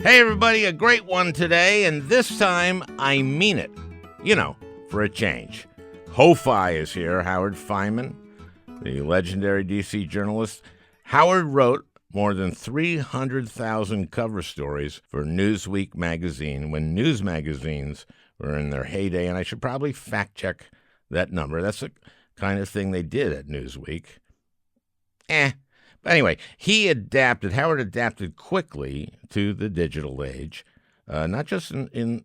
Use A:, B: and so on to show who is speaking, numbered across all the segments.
A: Hey, everybody, a great one today, and this time I mean it. You know, for a change. Ho-Fi is here, Howard Fineman, the legendary D.C. journalist. Howard wrote more than 300,000 cover stories for Newsweek magazine when news magazines were in their heyday, and I should probably fact-check that number. That's the kind of thing they did at Newsweek. But anyway, Howard adapted quickly to the digital age, not just in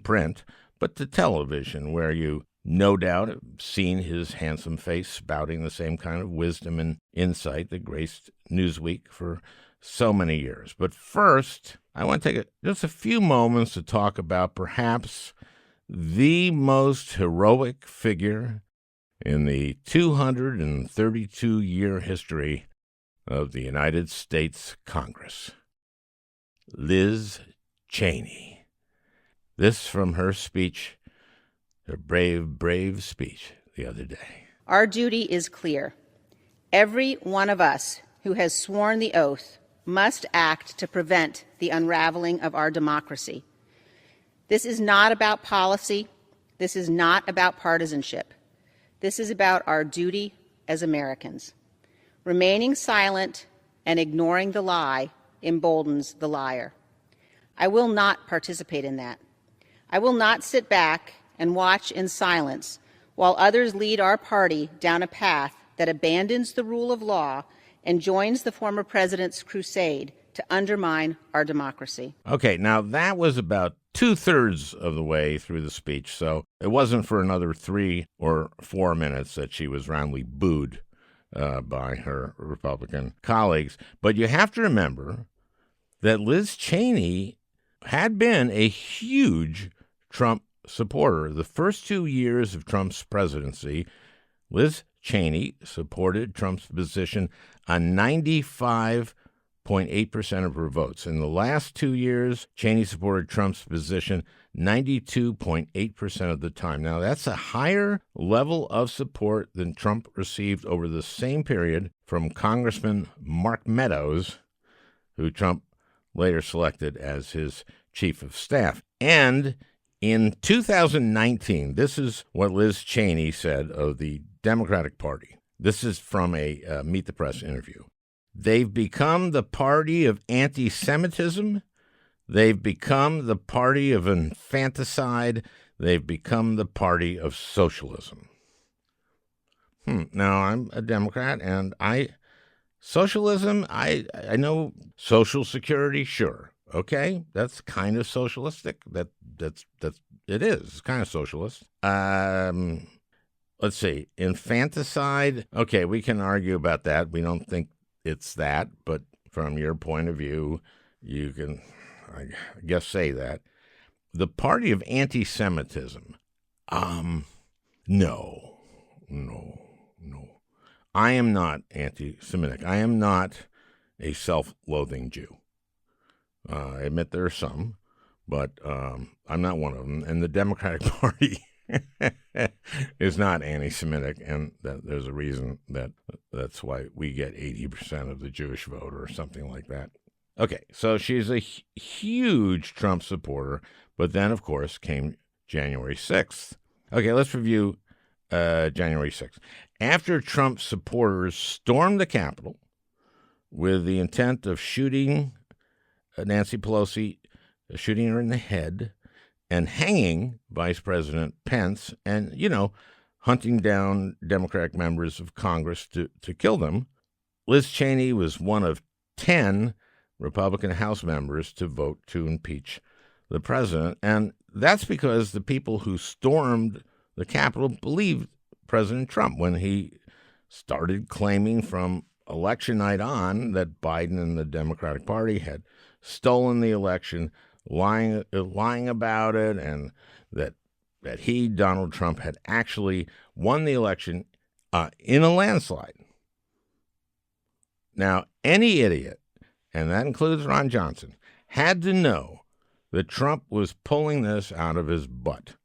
A: print, but to television, where you no doubt have seen his handsome face spouting the same kind of wisdom and insight that graced Newsweek for so many years. But first, I want to take just a few moments to talk about perhaps the most heroic figure in the 232-year history of the United States Congress, Liz Cheney. This from her speech, her brave speech the other day.
B: Our duty is clear. Every one of us who has sworn the oath must act to prevent the unraveling of our democracy. This is not about policy. This is not about partisanship. This is about our duty as Americans. Remaining silent and ignoring the lie emboldens the liar. I will not participate in that. I will not sit back and watch in silence while others lead our party down a path that abandons the rule of law and joins the former president's crusade to undermine our democracy.
A: Okay, now that was about 2/3 of the way through the speech, so it wasn't for another 3 or 4 minutes that she was roundly booed by her Republican colleagues. But you have to remember that Liz Cheney had been a huge Trump supporter. The first 2 years of Trump's presidency, Liz Cheney supported Trump's position on 95.8% of her votes. In the last 2 years, Cheney supported Trump's position 92.8% of the time. Now, that's a higher level of support than Trump received over the same period from Congressman Mark Meadows, who Trump later selected as his chief of staff. And in 2019, this is what Liz Cheney said of the Democratic Party. This is from a Meet the Press interview. They've become the party of anti-Semitism. They've become the party of infanticide. They've become the party of socialism. Now, I'm a Democrat, and socialism, I know Social Security, sure. Okay, that's kind of socialistic. It is. It's kind of socialist. Let's see. Infanticide. Okay, we can argue about that. We don't think it's that, but from your point of view, you can, I guess, say that. The party of anti-Semitism. No. I am not anti-Semitic. I am not a self-loathing Jew. I admit there are some, but I'm not one of them. And the Democratic Party is not anti-Semitic, and there's a reason that's why we get 80% of the Jewish vote or something like that. Okay, so she's a huge Trump supporter, but then, of course, came January 6th. Okay, let's review January 6th. After Trump supporters stormed the Capitol with the intent of shooting Nancy Pelosi, shooting her in the head, and hanging Vice President Pence, and, hunting down Democratic members of Congress to kill them, Liz Cheney was one of 10 Republican House members to vote to impeach the president. And that's because the people who stormed the Capitol believed President Trump when he started claiming from election night on that Biden and the Democratic Party had stolen the election, lying about it, and that he, Donald Trump, had actually won the election in a landslide. Now, any idiot, and that includes Ron Johnson, had to know that Trump was pulling this out of his butt.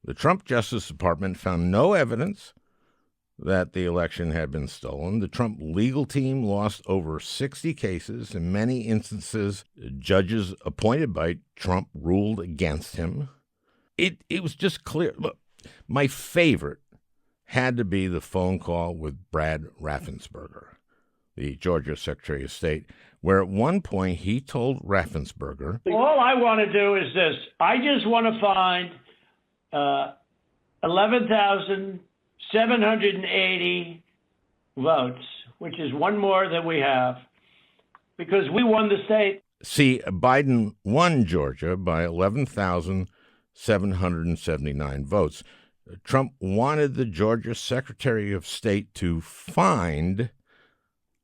A: The Trump Justice Department found no evidence that the election had been stolen. The Trump legal team lost over 60 cases. In many instances, judges appointed by Trump ruled against him. It was just clear. Look, my favorite had to be the phone call with Brad Raffensperger, the Georgia Secretary of State, where at one point he told Raffensperger,
C: all I want to do is this. I just want to find 11,780 votes, which is one more than we have, because we won the state.
A: See, Biden won Georgia by 11,779 votes. Trump wanted the Georgia Secretary of State to find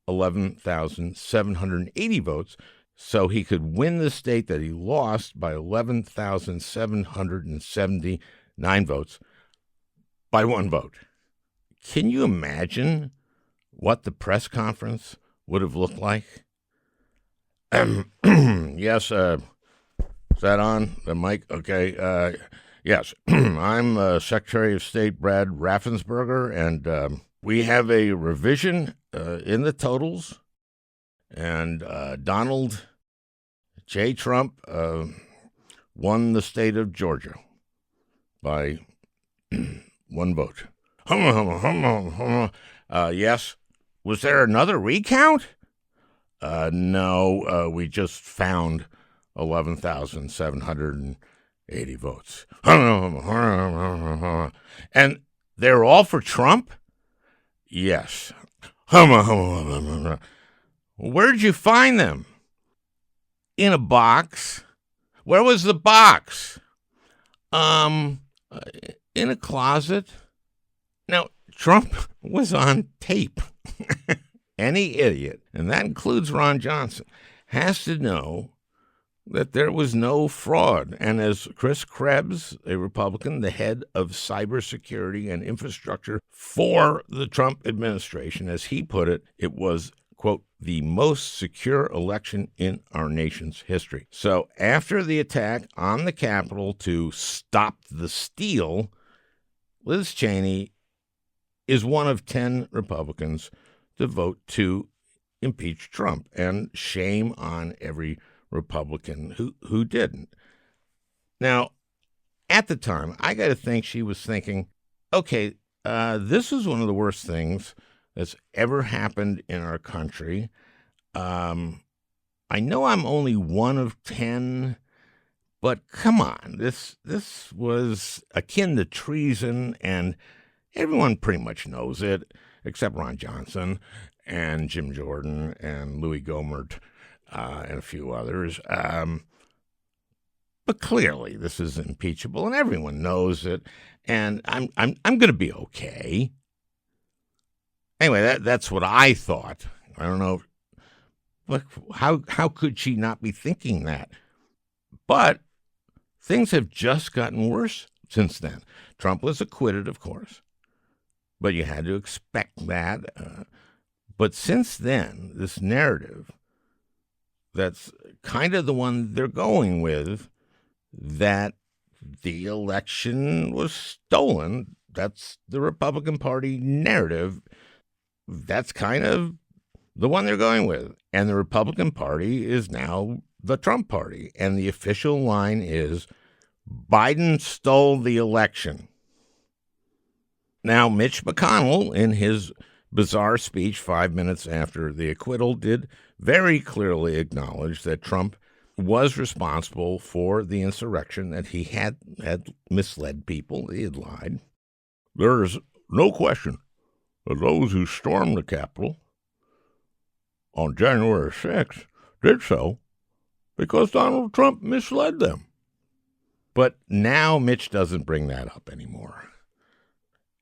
A: 11,780 votes so he could win the state that he lost by 11,779 votes by one vote. Can you imagine what the press conference would have looked like? Yes, is that on the mic? Okay. Yes, I'm Secretary of State Brad Raffensperger, and we have a revision in the totals, and Donald J. Trump won the state of Georgia by one vote. Yes. Was there another recount? No, we just found 11,780 votes. And they're all for Trump? Yes. Where'd you find them? In a box. Where was the box? In a closet. Now, Trump was on tape. Any idiot, and that includes Ron Johnson, has to know that there was no fraud. And as Chris Krebs, a Republican, the head of cybersecurity and infrastructure for the Trump administration, as he put it, it was, quote, the most secure election in our nation's history. So after the attack on the Capitol to stop the steal, Liz Cheney is one of 10 Republicans to vote to impeach Trump, and shame on every Republican who didn't. Now, at the time, I got to think she was thinking, okay, this is one of the worst things that's ever happened in our country. I know I'm only one of 10, but come on, this was akin to treason, and everyone pretty much knows it, except Ron Johnson and Jim Jordan and Louis Gohmert and a few others. But clearly, this is impeachable, and everyone knows it. And I'm going to be okay. Anyway, that's what I thought. I don't know. Look, how could she not be thinking that? But things have just gotten worse since then. Trump was acquitted, of course. But you had to expect that. But since then, this narrative that's kind of the one they're going with, that the election was stolen, that's the Republican Party narrative. That's kind of the one they're going with. And the Republican Party is now the Trump Party. And the official line is, Biden stole the election. Now, Mitch McConnell, in his bizarre speech 5 minutes after the acquittal, did very clearly acknowledge that Trump was responsible for the insurrection, that he had misled people, he had lied. There is no question that those who stormed the Capitol on January 6th did so because Donald Trump misled them. But now Mitch doesn't bring that up anymore.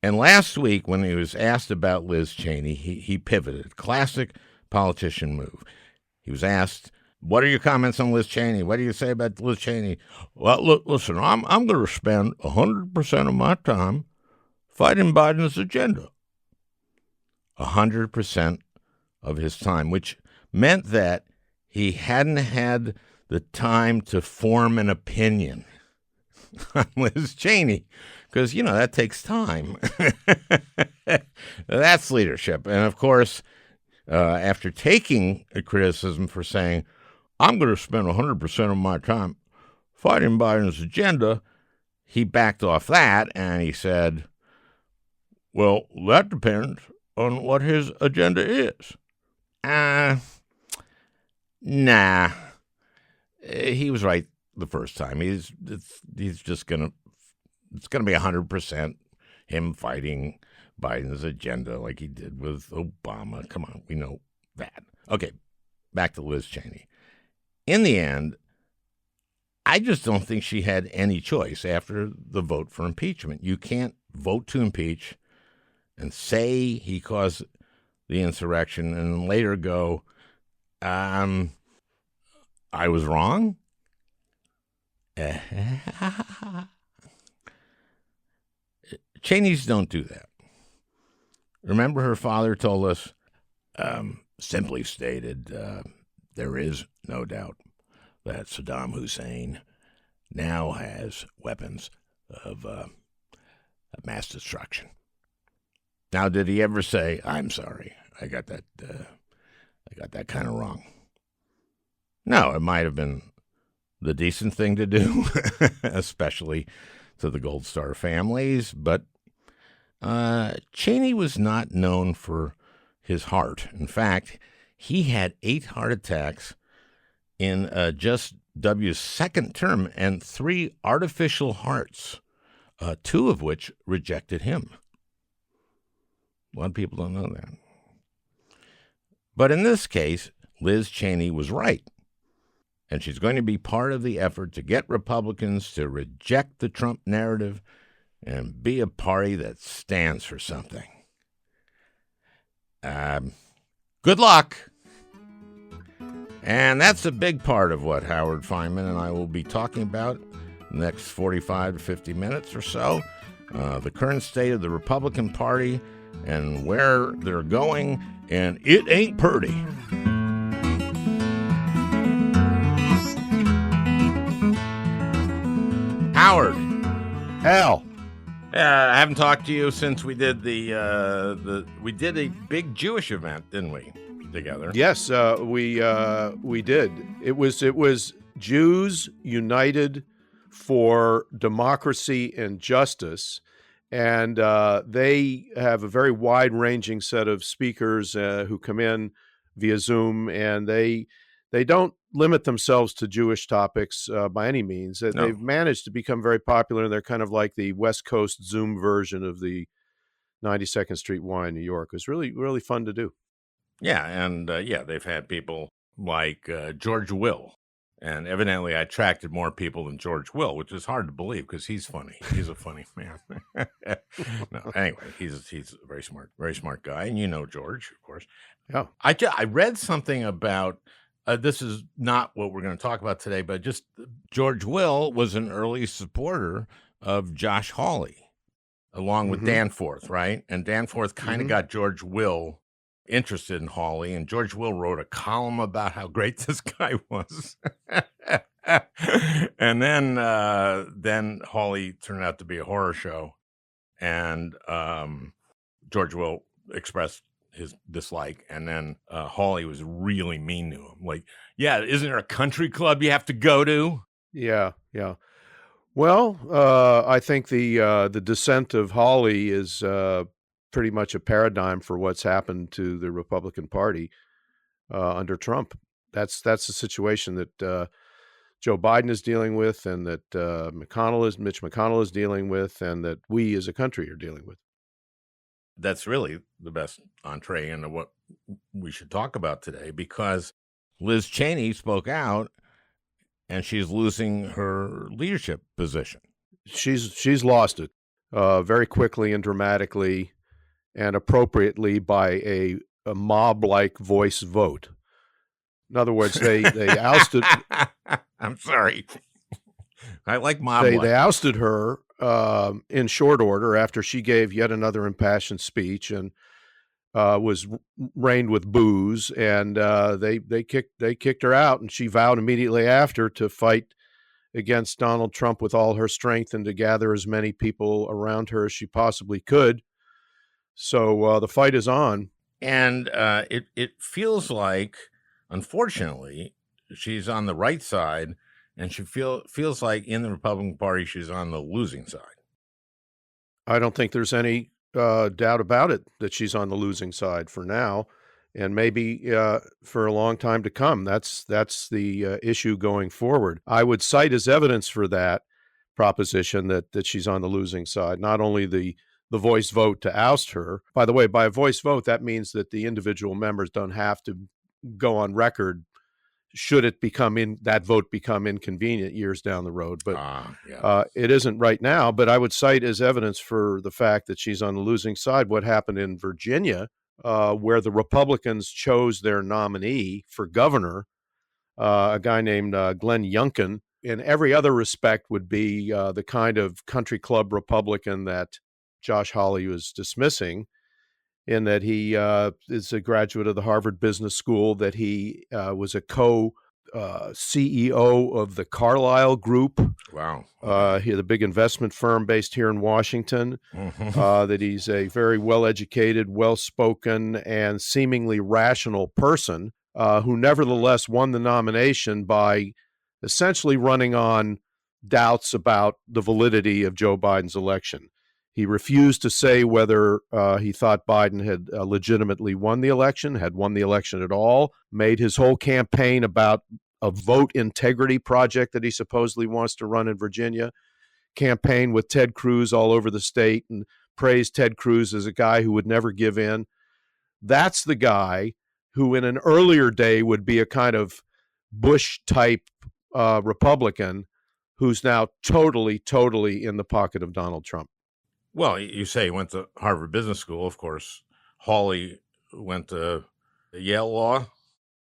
A: And last week, when he was asked about Liz Cheney, he pivoted. Classic politician move. He was asked, what are your comments on Liz Cheney? What do you say about Liz Cheney? Well, look, listen, I'm going to spend 100% of my time fighting Biden's agenda. 100% of his time, which meant that he hadn't had the time to form an opinion on Liz Cheney, because, that takes time. That's leadership. And of course, after taking a criticism for saying, I'm going to spend 100% of my time fighting Biden's agenda, he backed off that and he said, well, that depends on what his agenda is. Nah. He was right the first time. He's just going to, it's going to be 100% him fighting Biden's agenda like he did with Obama. Come on, we know that. Okay, back to Liz Cheney. In the end, I just don't think she had any choice after the vote for impeachment. You can't vote to impeach and say he caused the insurrection and later go, I was wrong. Cheneys don't do that. Remember, her father told us, simply stated, there is no doubt that Saddam Hussein now has weapons of mass destruction. Now, did he ever say, I'm sorry, I got that kind of wrong? No, it might have been the decent thing to do, especially to the Gold Star families, but Cheney was not known for his heart. In fact, he had 8 heart attacks in just W's second term and 3 artificial hearts, 2 of which rejected him. A lot of people don't know that. But in this case, Liz Cheney was right. And she's going to be part of the effort to get Republicans to reject the Trump narrative and be a party that stands for something. Good luck. And that's a big part of what Howard Fineman and I will be talking about the next 45 to 50 minutes or so. The current state of the Republican Party and where they're going, and it ain't purty. Howard.
D: Hal.
A: I haven't talked to you since we did we did a big Jewish event, didn't we? Together.
D: Yes, we did. It was Jews United for Democracy and Justice, and they have a very wide-ranging set of speakers who come in via Zoom, and they don't limit themselves to Jewish topics by any means. No. They've managed to become very popular, and they're kind of like the West Coast Zoom version of the 92nd Street Y in New York. It was really, really fun to do.
A: Yeah, and they've had people like George Will, and evidently I attracted more people than George Will, which is hard to believe because he's funny. He's a funny man. No, anyway, he's a very smart guy, and you know George, of course.
D: Yeah,
A: I read something about this is not what we're going to talk about today, but just George Will was an early supporter of Josh Hawley, along with Danforth, right? And Danforth kind of got George Will interested in Hawley, and George Will wrote a column about how great this guy was. And then Hawley turned out to be a horror show, and George Will expressed his dislike, and then Hawley was really mean to him. Like, yeah, isn't there a country club you have to go to?
D: Yeah. Well, I think the dissent of Hawley is pretty much a paradigm for what's happened to the Republican Party under Trump. That's the situation that Joe Biden is dealing with, and that Mitch McConnell is dealing with, and that we as a country are dealing with.
A: That's really the best entree into what we should talk about today, because Liz Cheney spoke out, and she's losing her leadership position.
D: She's lost it very quickly and dramatically, and appropriately by a mob-like voice vote. In other words, they ousted.
A: I'm sorry. I like mob-like.
D: They ousted her in short order after she gave yet another impassioned speech and was rained with boos, and they kicked her out, and she vowed immediately after to fight against Donald Trump with all her strength and to gather as many people around her as she possibly could. So the fight is on.
A: And it feels like, unfortunately, she's on the right side, and she feels like in the Republican Party she's on the losing side.
D: I don't think there's any doubt about it that she's on the losing side for now, and maybe for a long time to come. That's the issue going forward. I would cite as evidence for that proposition that she's on the losing side, not only the voice vote to oust her. By the way, by a voice vote, that means that the individual members don't have to go on record should that vote become inconvenient years down the road. But it isn't right now. But I would cite as evidence for the fact that she's on the losing side what happened in Virginia, where the Republicans chose their nominee for governor, a guy named Glenn Youngkin. In every other respect would be the kind of country club Republican that Josh Hawley was dismissing, in that he is a graduate of the Harvard Business School, that he was a CEO of the Carlyle Group.
A: Wow.
D: He had a big investment firm based here in Washington,
A: Mm-hmm.
D: that he's a very well-educated, well-spoken, and seemingly rational person who nevertheless won the nomination by essentially running on doubts about the validity of Joe Biden's election. He refused to say whether he thought Biden had legitimately won the election, had won the election at all, made his whole campaign about a vote integrity project that he supposedly wants to run in Virginia, campaigned with Ted Cruz all over the state and praised Ted Cruz as a guy who would never give in. That's the guy who in an earlier day would be a kind of Bush-type Republican who's now totally in the pocket of Donald Trump.
A: Well, you say he went to Harvard Business School. Of course, Hawley went to Yale Law.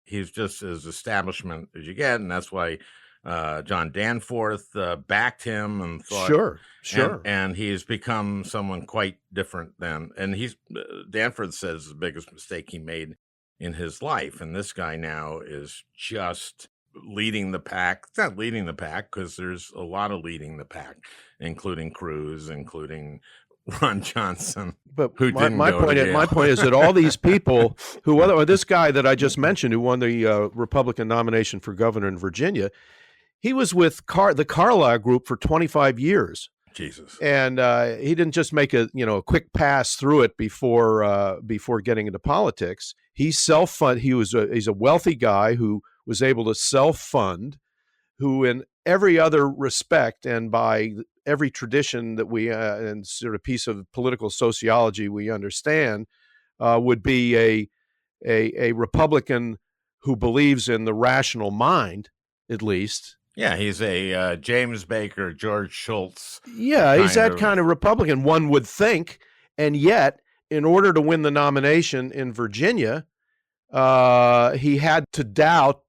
A: He's just as establishment as you get, and that's why John Danforth backed him and thought,
D: sure,
A: and he's become someone quite different than. And Danforth says the biggest mistake he made in his life, and this guy now is just leading the pack. It's not leading the pack because there's a lot of leading the pack, including Cruz, including Ron Johnson.
D: But my point is that all these people or this guy that I just mentioned who won the Republican nomination for governor in Virginia, he was with the Carlyle Group for 25 years.
A: Jesus.
D: And he didn't just make a quick pass through it before getting into politics. He self-fund. He's a wealthy guy who was able to self-fund, who in every other respect and by every tradition that we and sort of piece of political sociology we understand would be a Republican who believes in the rational mind, at least.
A: Yeah, he's a James Baker, George Shultz.
D: Yeah, he's that kind of Republican, one would think. And yet, in order to win the nomination in Virginia, he had to doubt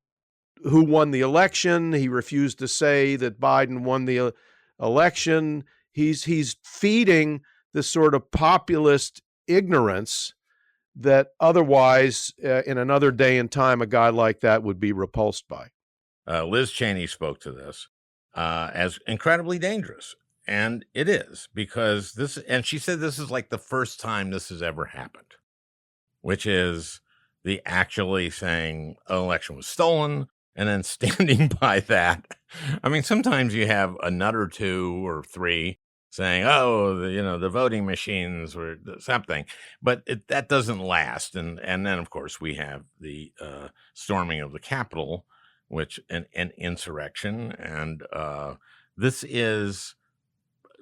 D: who won the election. He refused to say that Biden won the election. He's feeding this sort of populist ignorance that otherwise, in another day and time, a guy like that would be repulsed by.
A: Liz Cheney spoke to this as incredibly dangerous. And it is, because and she said this is like the first time this has ever happened, which is the actually saying an election was stolen and then standing by that. I mean, sometimes you have a nut or two or three saying, oh, the voting machines were something, but that doesn't last. And then, of course, we have the storming of the Capitol, which an insurrection. And this is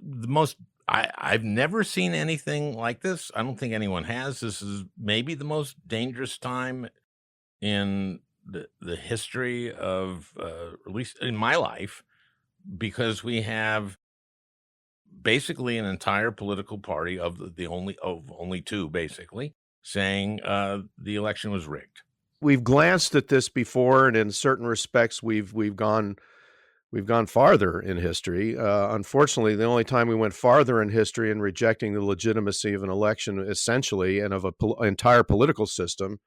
A: the most, I've never seen anything like this. I don't think anyone has. This is maybe the most dangerous time in the history of, at least in my life, because we have basically an entire political party of only two, basically, saying the election was rigged.
D: We've glanced at this before, and in certain respects, we've gone farther in history. Unfortunately, the only time we went farther in history in rejecting the legitimacy of an election, essentially, and of an entire political system,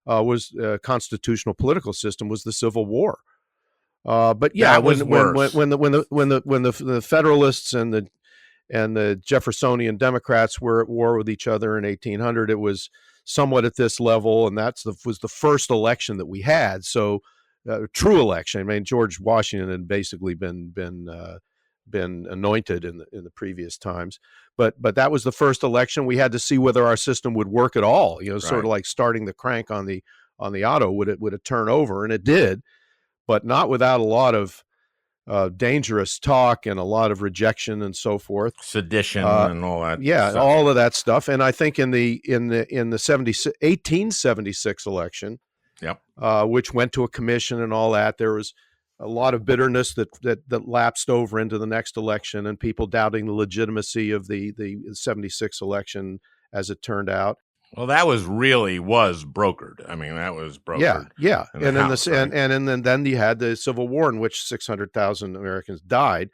D: was constitutional political system, was the Civil War. But yeah,
A: That was worse.
D: when the Federalists and the Jeffersonian Democrats were at war with each other in 1800, it was somewhat at this level, and was the first election that we had. So, true election. I mean, George Washington had basically been anointed in the previous times, but that was the first election. We had to see whether our system would work at all. You know, sort of like starting the crank on the auto. Would it turn over? And it did, but not without a lot of dangerous talk and a lot of rejection and so forth,
A: sedition and all that.
D: Yeah,
A: stuff.
D: all of that stuff. And I think in the 1876 election,
A: yep,
D: which went to a commission and all that, there was a lot of bitterness that lapsed over into the next election, and people doubting the legitimacy of the 76 election as it turned out.
A: Well, that was brokered. I mean, that was brokered.
D: Yeah. And then you had the Civil War, in which 600,000 Americans died.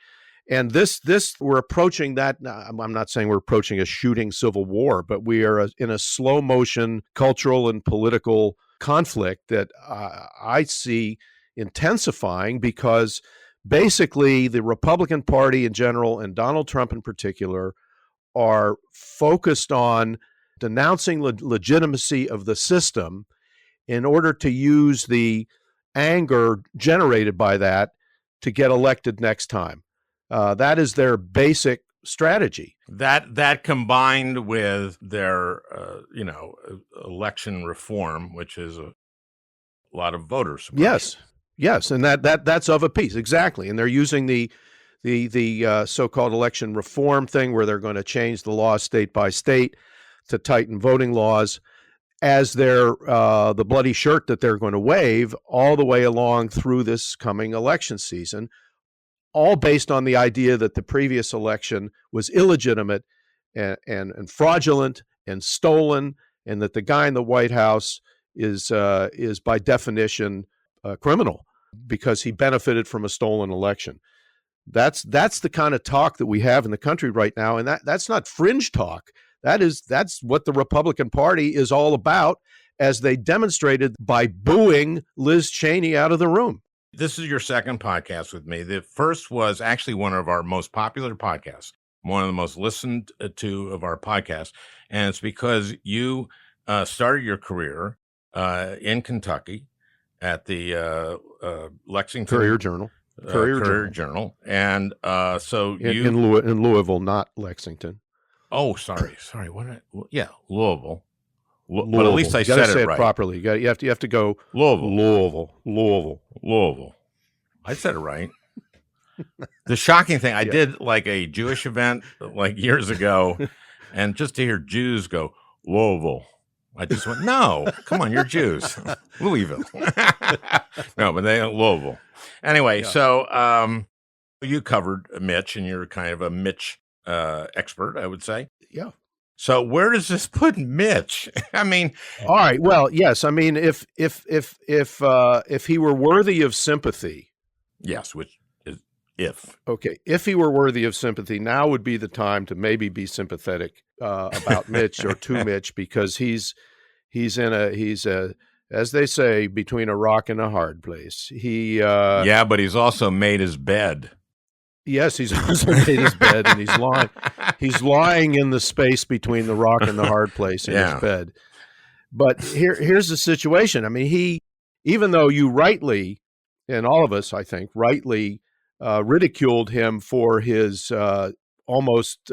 D: And this we're approaching that. I'm not saying we're approaching a shooting civil war, but we are in a slow motion cultural and political conflict that I see intensifying, because basically the Republican Party in general and Donald Trump in particular are focused on denouncing legitimacy of the system in order to use the anger generated by that to get elected next time. That is their basic strategy.
A: That combined with their election reform, which is a lot of voter suppression.
D: Yes, and that's of a piece, exactly. And they're using the so-called election reform thing, where they're going to change the law state by state to tighten voting laws, as their the bloody shirt that they're going to wave all the way along through this coming election season, all based on the idea that the previous election was illegitimate and fraudulent and stolen, and that the guy in the White House is by definition criminal because he benefited from a stolen election. That's the kind of talk that we have in the country right now, and that's not fringe talk. That's what the Republican Party is all about, as they demonstrated by booing Liz Cheney out of the room.
A: This is your second podcast with me. The first was actually one of our most popular podcasts, one of the most listened to of our podcasts, and it's because you started your career in Kentucky at the Lexington
D: Courier-Journal.
A: Courier-Journal, and so
D: in Louisville, not Lexington.
A: Oh, sorry. Louisville. But at least I said it right.
D: Properly. You have to go Louisville.
A: I said it right. The shocking thing, I did like a Jewish event like years ago, and just to hear Jews go Louisville, I just went, no, come on, you're Jews. Louisville. No, but they Louisville. Anyway, so you covered Mitch, and you're kind of a Mitch expert, I would say.
D: Yeah.
A: So where does this put Mitch? I mean,
D: all right. Well, yes. I mean, if he were worthy of sympathy,
A: yes, which is if
D: he were worthy of sympathy, now would be the time to maybe be sympathetic about Mitch or to Mitch, because he's as they say, between a rock and a hard place.
A: But he's also made his bed.
D: Yes, he's also made his bed, and he's lying in the space between the rock and the hard place in his bed. But here's the situation. I mean, even though you rightly, and all of us, I think, rightly ridiculed him for his almost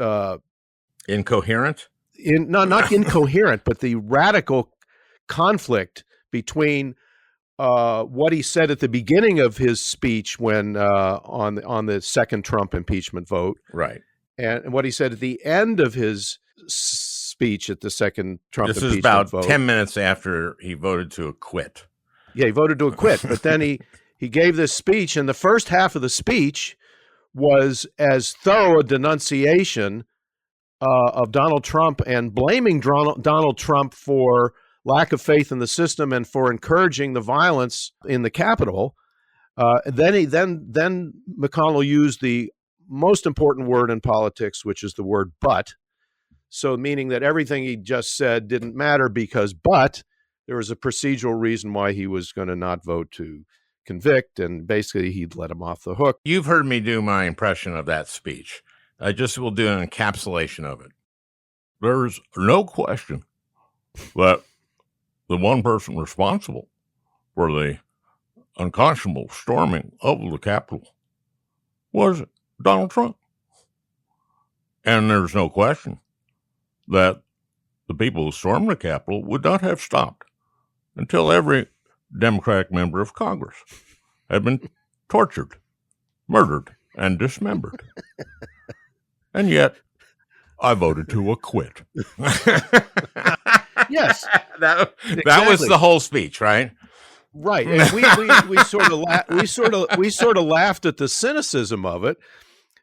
A: incoherent?
D: Not incoherent, but the radical conflict between what he said at the beginning of his speech when on the second Trump impeachment vote,
A: right,
D: and what he said at the end of his speech at the second Trump impeachment vote.
A: This is about 10 minutes after he voted to acquit.
D: Yeah, he voted to acquit, but then he gave this speech, and the first half of the speech was as thorough a denunciation of Donald Trump and blaming Donald Trump for lack of faith in the system and for encouraging the violence in the Capitol. Then McConnell used the most important word in politics, which is the word "but." So meaning that everything he just said didn't matter, because there was a procedural reason why he was going to not vote to convict, and basically he'd let him off the hook.
A: You've heard me do my impression of that speech. I just will do an encapsulation of it. There's no question that the one person responsible for the unconscionable storming of the Capitol was Donald Trump. And there's no question that the people who stormed the Capitol would not have stopped until every Democratic member of Congress had been tortured, murdered, and dismembered. And yet, I voted to acquit.
D: Yes.
A: That
D: Exactly.
A: was the whole speech, right?
D: Right, and we sort of laughed at the cynicism of it,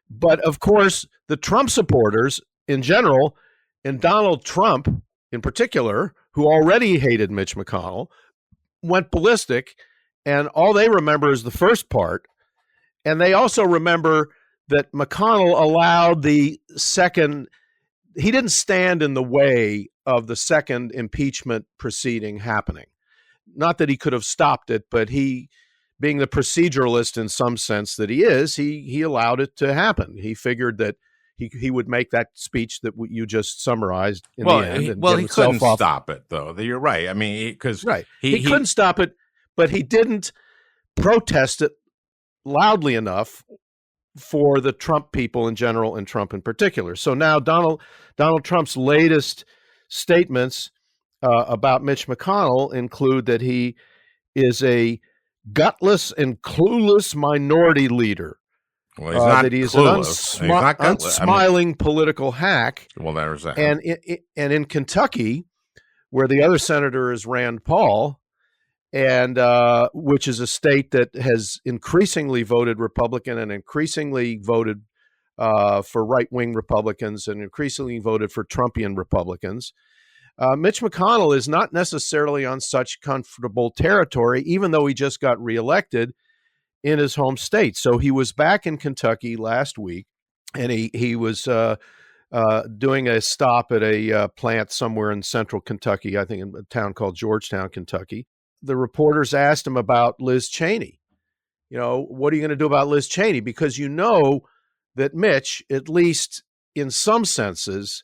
D: but of course the Trump supporters in general, and Donald Trump in particular, who already hated Mitch McConnell, went ballistic, and all they remember is the first part, and they also remember that McConnell allowed the second. He didn't stand in the way of the second impeachment proceeding happening. Not that he could have stopped it, but he, being the proceduralist in some sense that he is, he allowed it to happen. He figured that he would make that speech that you just summarized in the end.
A: He couldn't stop it, though. You're right. I mean, because
D: he couldn't stop it, but he didn't protest it loudly enough for the Trump people in general and Trump in particular. So now Donald Trump's latest statements about Mitch McConnell include that he is a gutless and clueless minority leader.
A: Well, he's not
D: that he's
A: clueless.
D: an unsmiling political hack.
A: Well, there's that.
D: And in Kentucky, where the other senator is Rand Paul, and which is a state that has increasingly voted Republican and increasingly voted for right-wing Republicans and increasingly voted for Trumpian Republicans. Mitch McConnell is not necessarily on such comfortable territory, even though he just got reelected in his home state. So he was back in Kentucky last week, and he was doing a stop at a plant somewhere in central Kentucky, I think in a town called Georgetown, Kentucky. The reporters asked him about Liz Cheney. You know, what are you going to do about Liz Cheney? Because you know that Mitch, at least in some senses,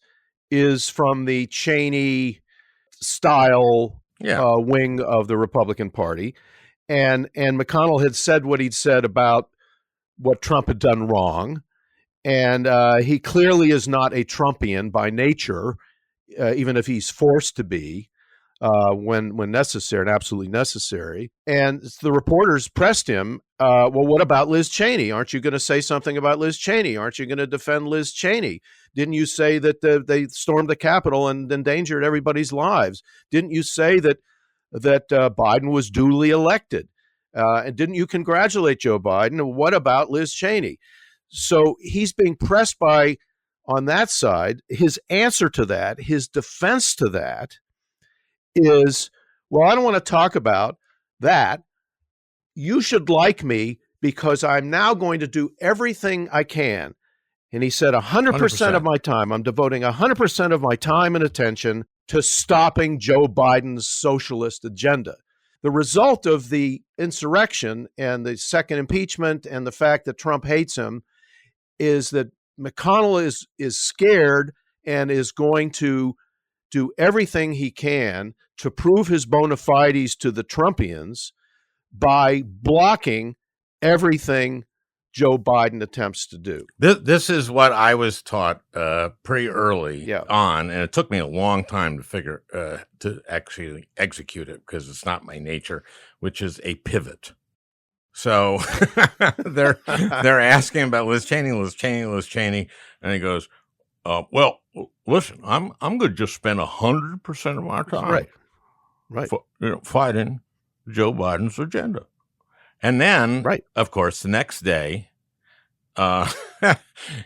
D: is from the Cheney style wing of the Republican Party. And McConnell had said what he'd said about what Trump had done wrong. And he clearly is not a Trumpian by nature, even if he's forced to be when necessary and absolutely necessary. And the reporters pressed him, well, what about Liz Cheney? Aren't you going to say something about Liz Cheney? Aren't you going to defend Liz Cheney? Didn't you say that they stormed the Capitol and endangered everybody's lives? Didn't you say that Biden was duly elected? And didn't you congratulate Joe Biden? What about Liz Cheney? So he's being pressed on that side. His answer to that, his defense to that is, well, I don't want to talk about that. You should like me because I'm now going to do everything I can. And he said 100% of my time, I'm devoting 100% of my time and attention to stopping Joe Biden's socialist agenda. The result of the insurrection and the second impeachment and the fact that Trump hates him is that McConnell is scared and is going to do everything he can to prove his bona fides to the Trumpians by blocking everything Joe Biden attempts to do.
A: This is what I was taught pretty early on, and it took me a long time to figure to actually execute it because it's not my nature, which is a pivot. So they're asking about Liz Cheney, and he goes, "Well, listen, I'm going to just spend 100% of my time,
D: right,
A: fighting Joe Biden's agenda." And then, of course, the next day,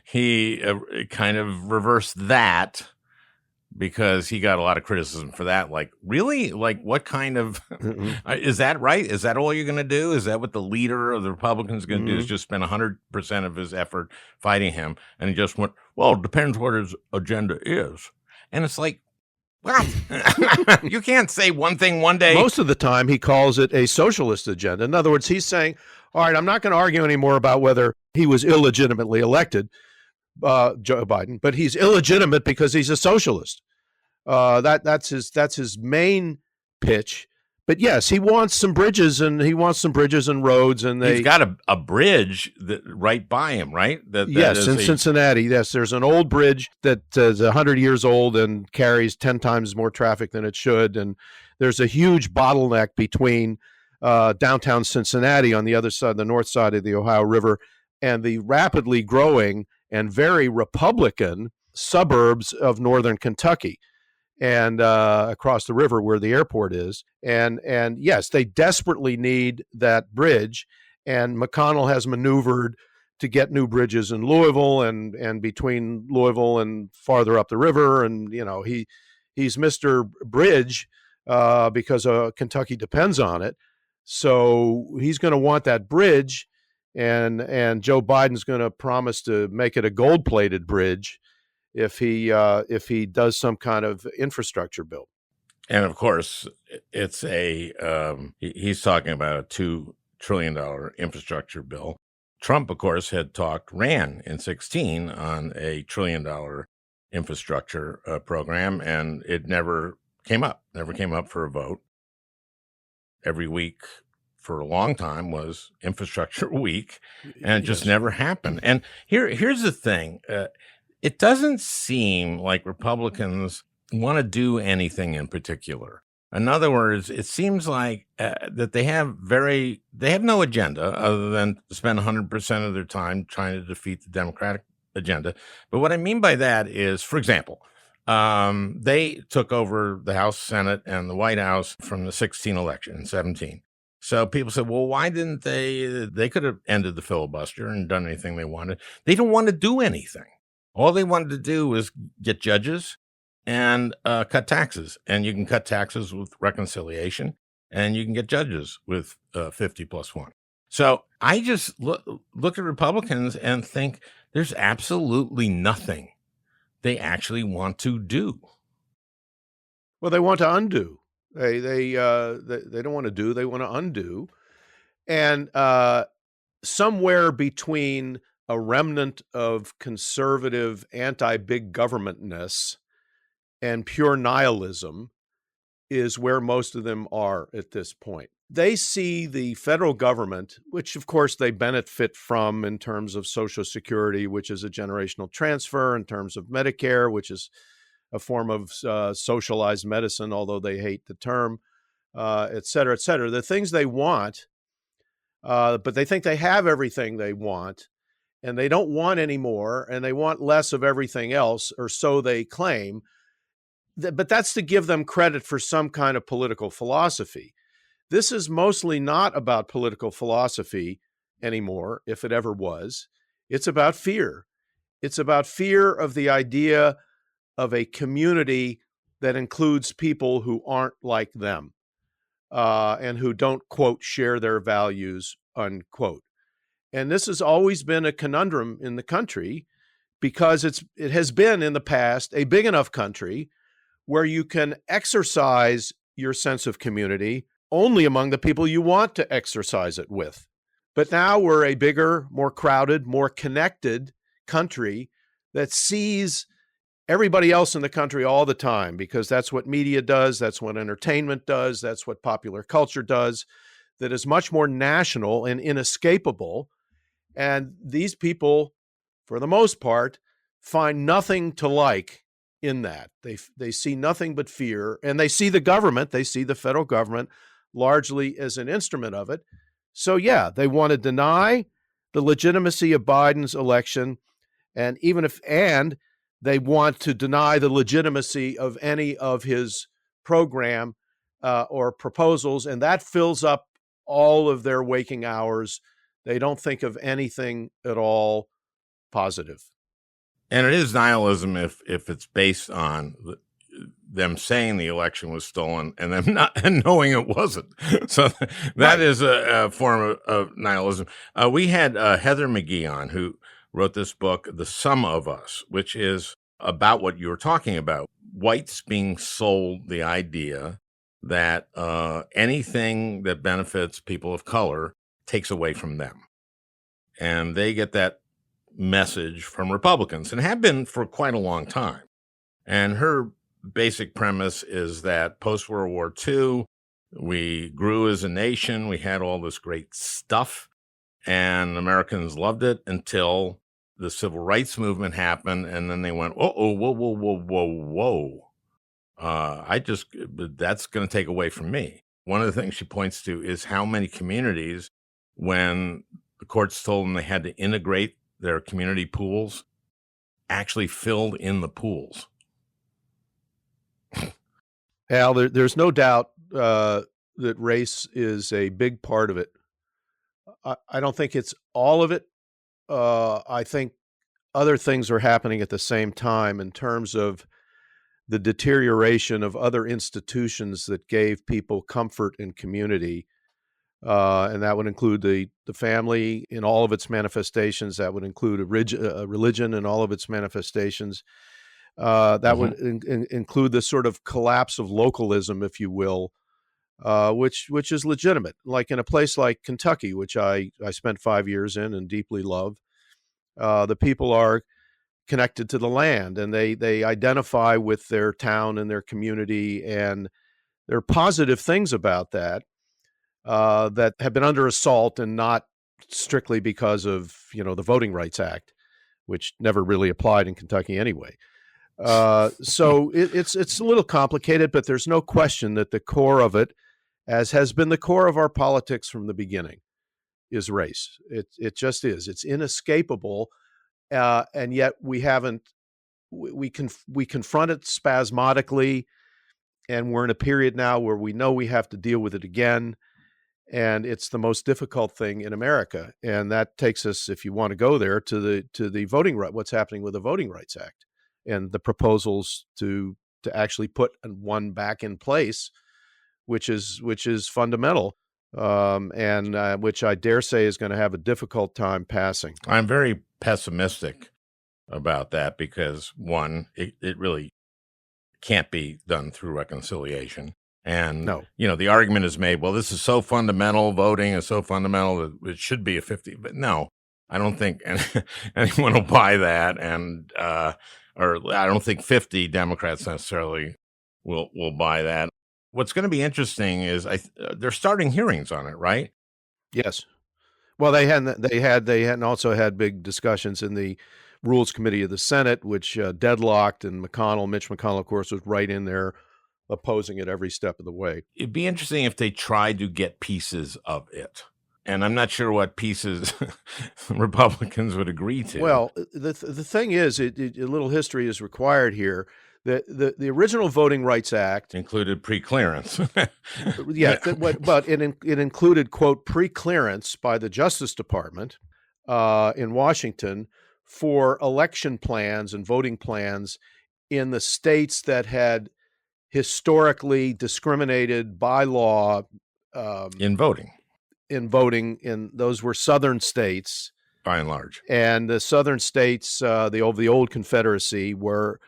A: he kind of reversed that because he got a lot of criticism for that. Like, really? Like, what kind of is that right? Is that all you're going to do? Is that what the leader of the Republicans is going to do? Is just spend 100% of his effort fighting him? And he just went, well, it depends what his agenda is. And it's like, What? You can't say one thing one day.
D: Most of the time, he calls it a socialist agenda. In other words, he's saying, all right, I'm not going to argue anymore about whether he was illegitimately elected, Joe Biden, but he's illegitimate because he's a socialist. That's his main pitch. But yes, he wants some bridges and roads, and
A: he's got a bridge right by him, right?
D: Yes, in Cincinnati. Yes, there's an old bridge that is 100 years old and carries 10 times more traffic than it should, and there's a huge bottleneck between downtown Cincinnati on the other side, the north side of the Ohio River, and the rapidly growing and very Republican suburbs of northern Kentucky, and across the river where the airport is. And yes, they desperately need that bridge. And McConnell has maneuvered to get new bridges in Louisville and between Louisville and farther up the river. And, he's Mr. Bridge because Kentucky depends on it. So he's going to want that bridge. And Joe Biden's going to promise to make it a gold-plated bridge if he does some kind of infrastructure bill.
A: And of course, it's he's talking about a $2 trillion infrastructure bill. Trump, of course, ran in 2016 on a $1 trillion infrastructure program, and it never came up for a vote. Every week for a long time was infrastructure week, and it just never happened. And here's the thing. It doesn't seem like Republicans want to do anything in particular. In other words, it seems like that they have no agenda other than to spend 100% of their time trying to defeat the Democratic agenda. But what I mean by that is, for example, they took over the House, Senate, and the White House from the 2016 election in 2017. So people said, well, why didn't they could have ended the filibuster and done anything they wanted. They don't want to do anything. All they wanted to do was get judges and cut taxes. And you can cut taxes with reconciliation, and you can get judges with 50+1. So I just look at Republicans and think there's absolutely nothing they actually want to do.
D: Well, they want to undo. They don't want to do. They want to undo. And somewhere between a remnant of conservative anti-big governmentness and pure nihilism is where most of them are at this point. They see the federal government, which of course they benefit from in terms of Social Security, which is a generational transfer, in terms of Medicare, which is a form of socialized medicine, although they hate the term, et cetera, et cetera. The things they want, but they think they have everything they want, and they don't want any more, and they want less of everything else, or so they claim. But that's to give them credit for some kind of political philosophy. This is mostly not about political philosophy anymore, if it ever was. It's about fear. It's about fear of the idea of a community that includes people who aren't like them and who don't, quote, share their values, unquote. And this has always been a conundrum in the country because it has been in the past a big enough country where you can exercise your sense of community only among the people you want to exercise it with. But now we're a bigger, more crowded, more connected country that sees everybody else in the country all the time because that's what media does, that's what entertainment does, that's what popular culture does, that is much more national and inescapable. And these people, for the most part, find nothing to like in that. They see nothing but fear, and they see the government, they see the federal government largely as an instrument of it. So yeah, they want to deny the legitimacy of Biden's election, and they want to deny the legitimacy of any of his program or proposals, and that fills up all of their waking hours. They don't think of anything at all positive.
A: And it is nihilism if it's based on them saying the election was stolen and them not and knowing it wasn't. So that is a form of nihilism. We had Heather McGee on, who wrote this book, The Sum of Us, which is about what you were talking about. Whites being sold the idea that anything that benefits people of color takes away from them. And they get that message from Republicans and have been for quite a long time. And her basic premise is that post-World War II, we grew as a nation, we had all this great stuff, and Americans loved it until the civil rights movement happened, and then they went, whoa. That's going to take away from me. One of the things she points to is how many communities, when the courts told them they had to integrate their community pools, actually filled in the pools.
D: Al, there's no doubt that race is a big part of it. I don't think it's all of it. I think other things are happening at the same time in terms of the deterioration of other institutions that gave people comfort and community. And that would include the family in all of its manifestations. That would include religion in all of its manifestations. That would include the sort of collapse of localism, if you will, which is legitimate. Like in a place like Kentucky, which I spent 5 years in and deeply love, the people are connected to the land, and they identify with their town and their community, and there are positive things about that that have been under assault, and not strictly because of the Voting Rights Act, which never really applied in Kentucky anyway. So it's a little complicated, but there's no question that the core of it, as has been the core of our politics from the beginning, is race. It just is. It's inescapable, and yet we confront it spasmodically, and we're in a period now where we know we have to deal with it again, and it's the most difficult thing in America. And that takes us, if you want to go there, to the voting right. What's happening with the Voting Rights Act and the proposals to actually put one back in place, which is fundamental, and which I dare say is going to have a difficult time passing.
A: I'm very pessimistic about that because, one, it really can't be done through reconciliation. And,
D: No.
A: The argument is made, well, this is so fundamental, voting is so fundamental that it should be a 50. But no, I don't think anyone will buy that. And, or I don't think 50 Democrats necessarily will buy that. What's going to be interesting is they're starting hearings on it, right?
D: Yes. Well, they had also had big discussions in the Rules Committee of the Senate, which deadlocked, and Mitch McConnell, of course, was right in there opposing it every step of the way.
A: It'd be interesting if they tried to get pieces of it. And I'm not sure what pieces Republicans would agree to.
D: Well, the thing is, a little history is required here. The original Voting Rights Act
A: included pre-clearance.
D: But it included, quote, pre-clearance by the Justice Department in Washington for election plans and voting plans in the states that had historically discriminated by law
A: in voting.
D: And those were southern states,
A: by and large.
D: And the southern states, the old Confederacy, were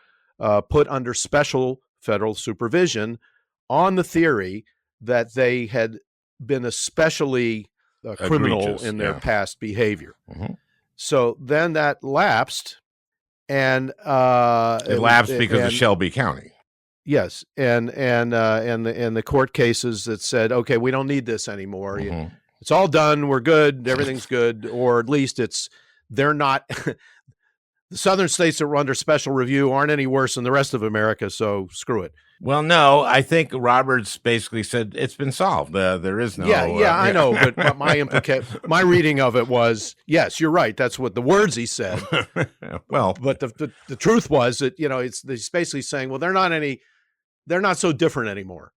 D: put under special federal supervision on the theory that they had been especially criminal in their past behavior.
A: Mm-hmm.
D: So then that lapsed, and
A: it lapsed because of Shelby County.
D: Yes, and the court cases that said, okay, we don't need this anymore.
A: Mm-hmm.
D: It's all done. We're good. Everything's good. Or at least they're not. The southern states that were under special review aren't any worse than the rest of America, so screw it.
A: Well, no, I think Roberts basically said it's been solved. There is no.
D: I know, but my reading of it was, yes, you're right. That's what the words he said.
A: Well,
D: but the truth was that he's basically saying, well, they're not so different anymore.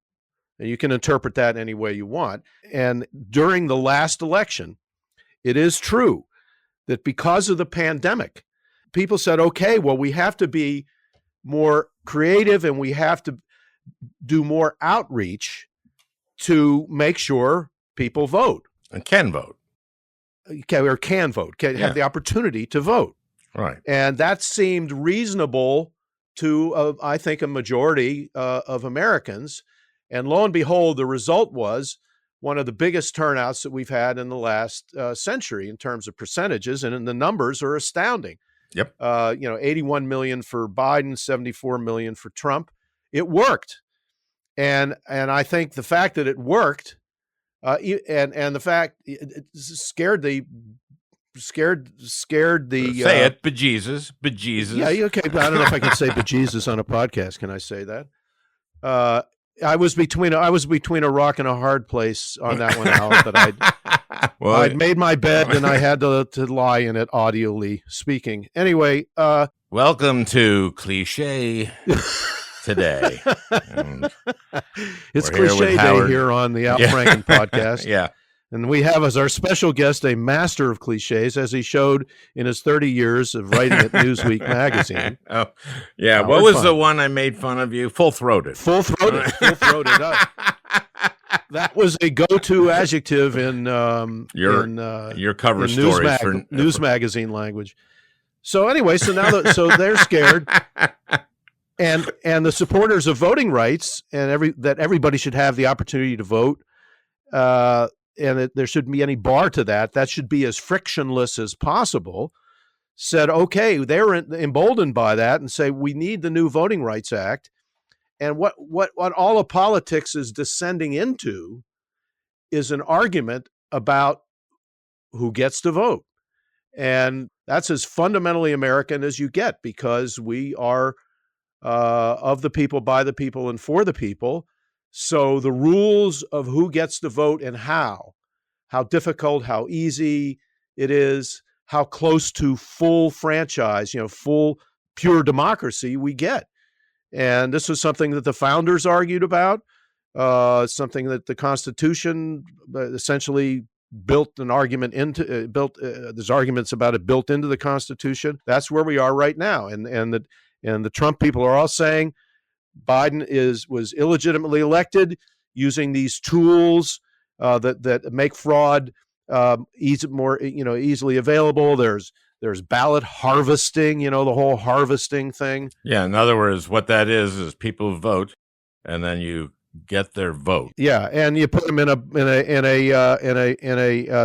D: And you can interpret that any way you want. And during the last election, it is true that because of the pandemic, people said, okay, well, we have to be more creative and we have to do more outreach to make sure people vote.
A: And can vote.
D: Can vote, have the opportunity to vote.
A: Right.
D: And that seemed reasonable to, I think, a majority of Americans. And lo and behold, the result was one of the biggest turnouts that we've had in the last century in terms of percentages, and the numbers are astounding.
A: Yep.
D: 81 million for Biden, 74 million for Trump. It worked, and I think the fact that it worked, and the fact it scared the
A: Say it, bejesus.
D: Yeah, okay. But I don't know if I can say bejesus on a podcast. Can I say that? I was between a rock and a hard place on that one, Al. But I'd made my bed and I had to lie in it, audibly speaking. Anyway,
A: welcome to Cliche Today.
D: It's Cliche Day here on the Al Franken podcast.
A: Yeah.
D: And we have as our special guest a master of cliches, as he showed in his 30 years of writing at Newsweek magazine.
A: Oh, yeah. What was the one I made fun of you? Full-throated.
D: Full-throated. That was a go-to adjective in
A: your cover stories
D: news magazine language. So anyway, so now so they're scared, and the supporters of voting rights and that everybody should have the opportunity to vote. And that there shouldn't be any bar to that. That should be as frictionless as possible. Said, okay, they're emboldened by that and say, we need the new Voting Rights Act. And what all of politics is descending into is an argument about who gets to vote. And that's as fundamentally American as you get, because we are of the people, by the people, and for the people. So the rules of who gets to vote and how difficult, how easy it is, how close to full franchise, full pure democracy we get. And this was something that the founders argued about, something that the Constitution essentially built an argument into, there's arguments about it built into the Constitution. That's where we are right now. And the Trump people are all saying Biden was illegitimately elected using these tools that make fraud easily available. There's ballot harvesting, the whole harvesting thing.
A: Yeah, in other words, what that is people vote, and then you get their vote.
D: Yeah, and you put them in a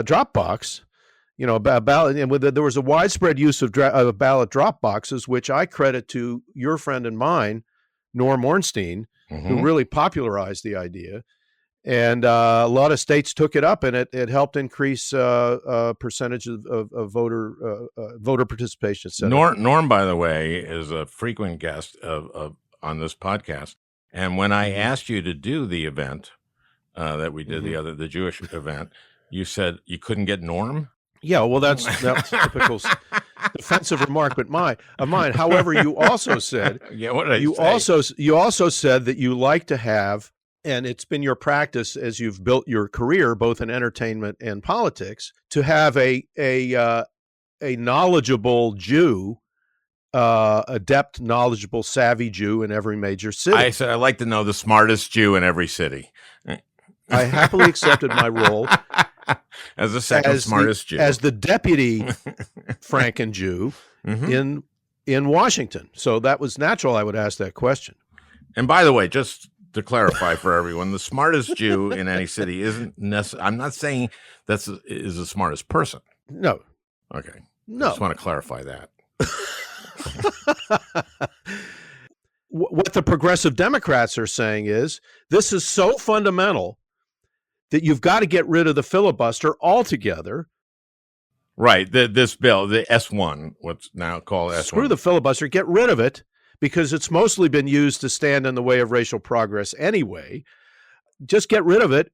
D: drop box. Ballot, and there was a widespread use of ballot drop boxes, which I credit to your friend and mine, Norm Ornstein, who really popularized the idea. And a lot of states took it up, and it helped increase percentage of voter participation.
A: Norm, by the way, is a frequent guest on this podcast. And when I asked you to do the event that we did, the Jewish event, you said you couldn't get Norm.
D: Yeah, well, that's typical defensive remark, but mine. However, you also said,
A: what did I say?
D: You also said that you like to have, and it's been your practice as you've built your career, both in entertainment and politics, to have a knowledgeable Jew, adept, knowledgeable, savvy Jew in every major city.
A: I said I like to know the smartest Jew in every city.
D: I happily accepted my role
A: as the second smartest Jew,
D: as the deputy Franken Jew in Washington. So that was natural. I would ask that question.
A: And by the way, just to clarify for everyone, the smartest Jew in any city isn't necessarily. I'm not saying is the smartest person.
D: No.
A: Okay.
D: No.
A: I just want to clarify that.
D: What the progressive Democrats are saying is this is so fundamental that you've got to get rid of the filibuster altogether.
A: Right. This bill, the S1, what's now called S1.
D: Screw the filibuster. Get rid of it, because it's mostly been used to stand in the way of racial progress anyway. Just get rid of it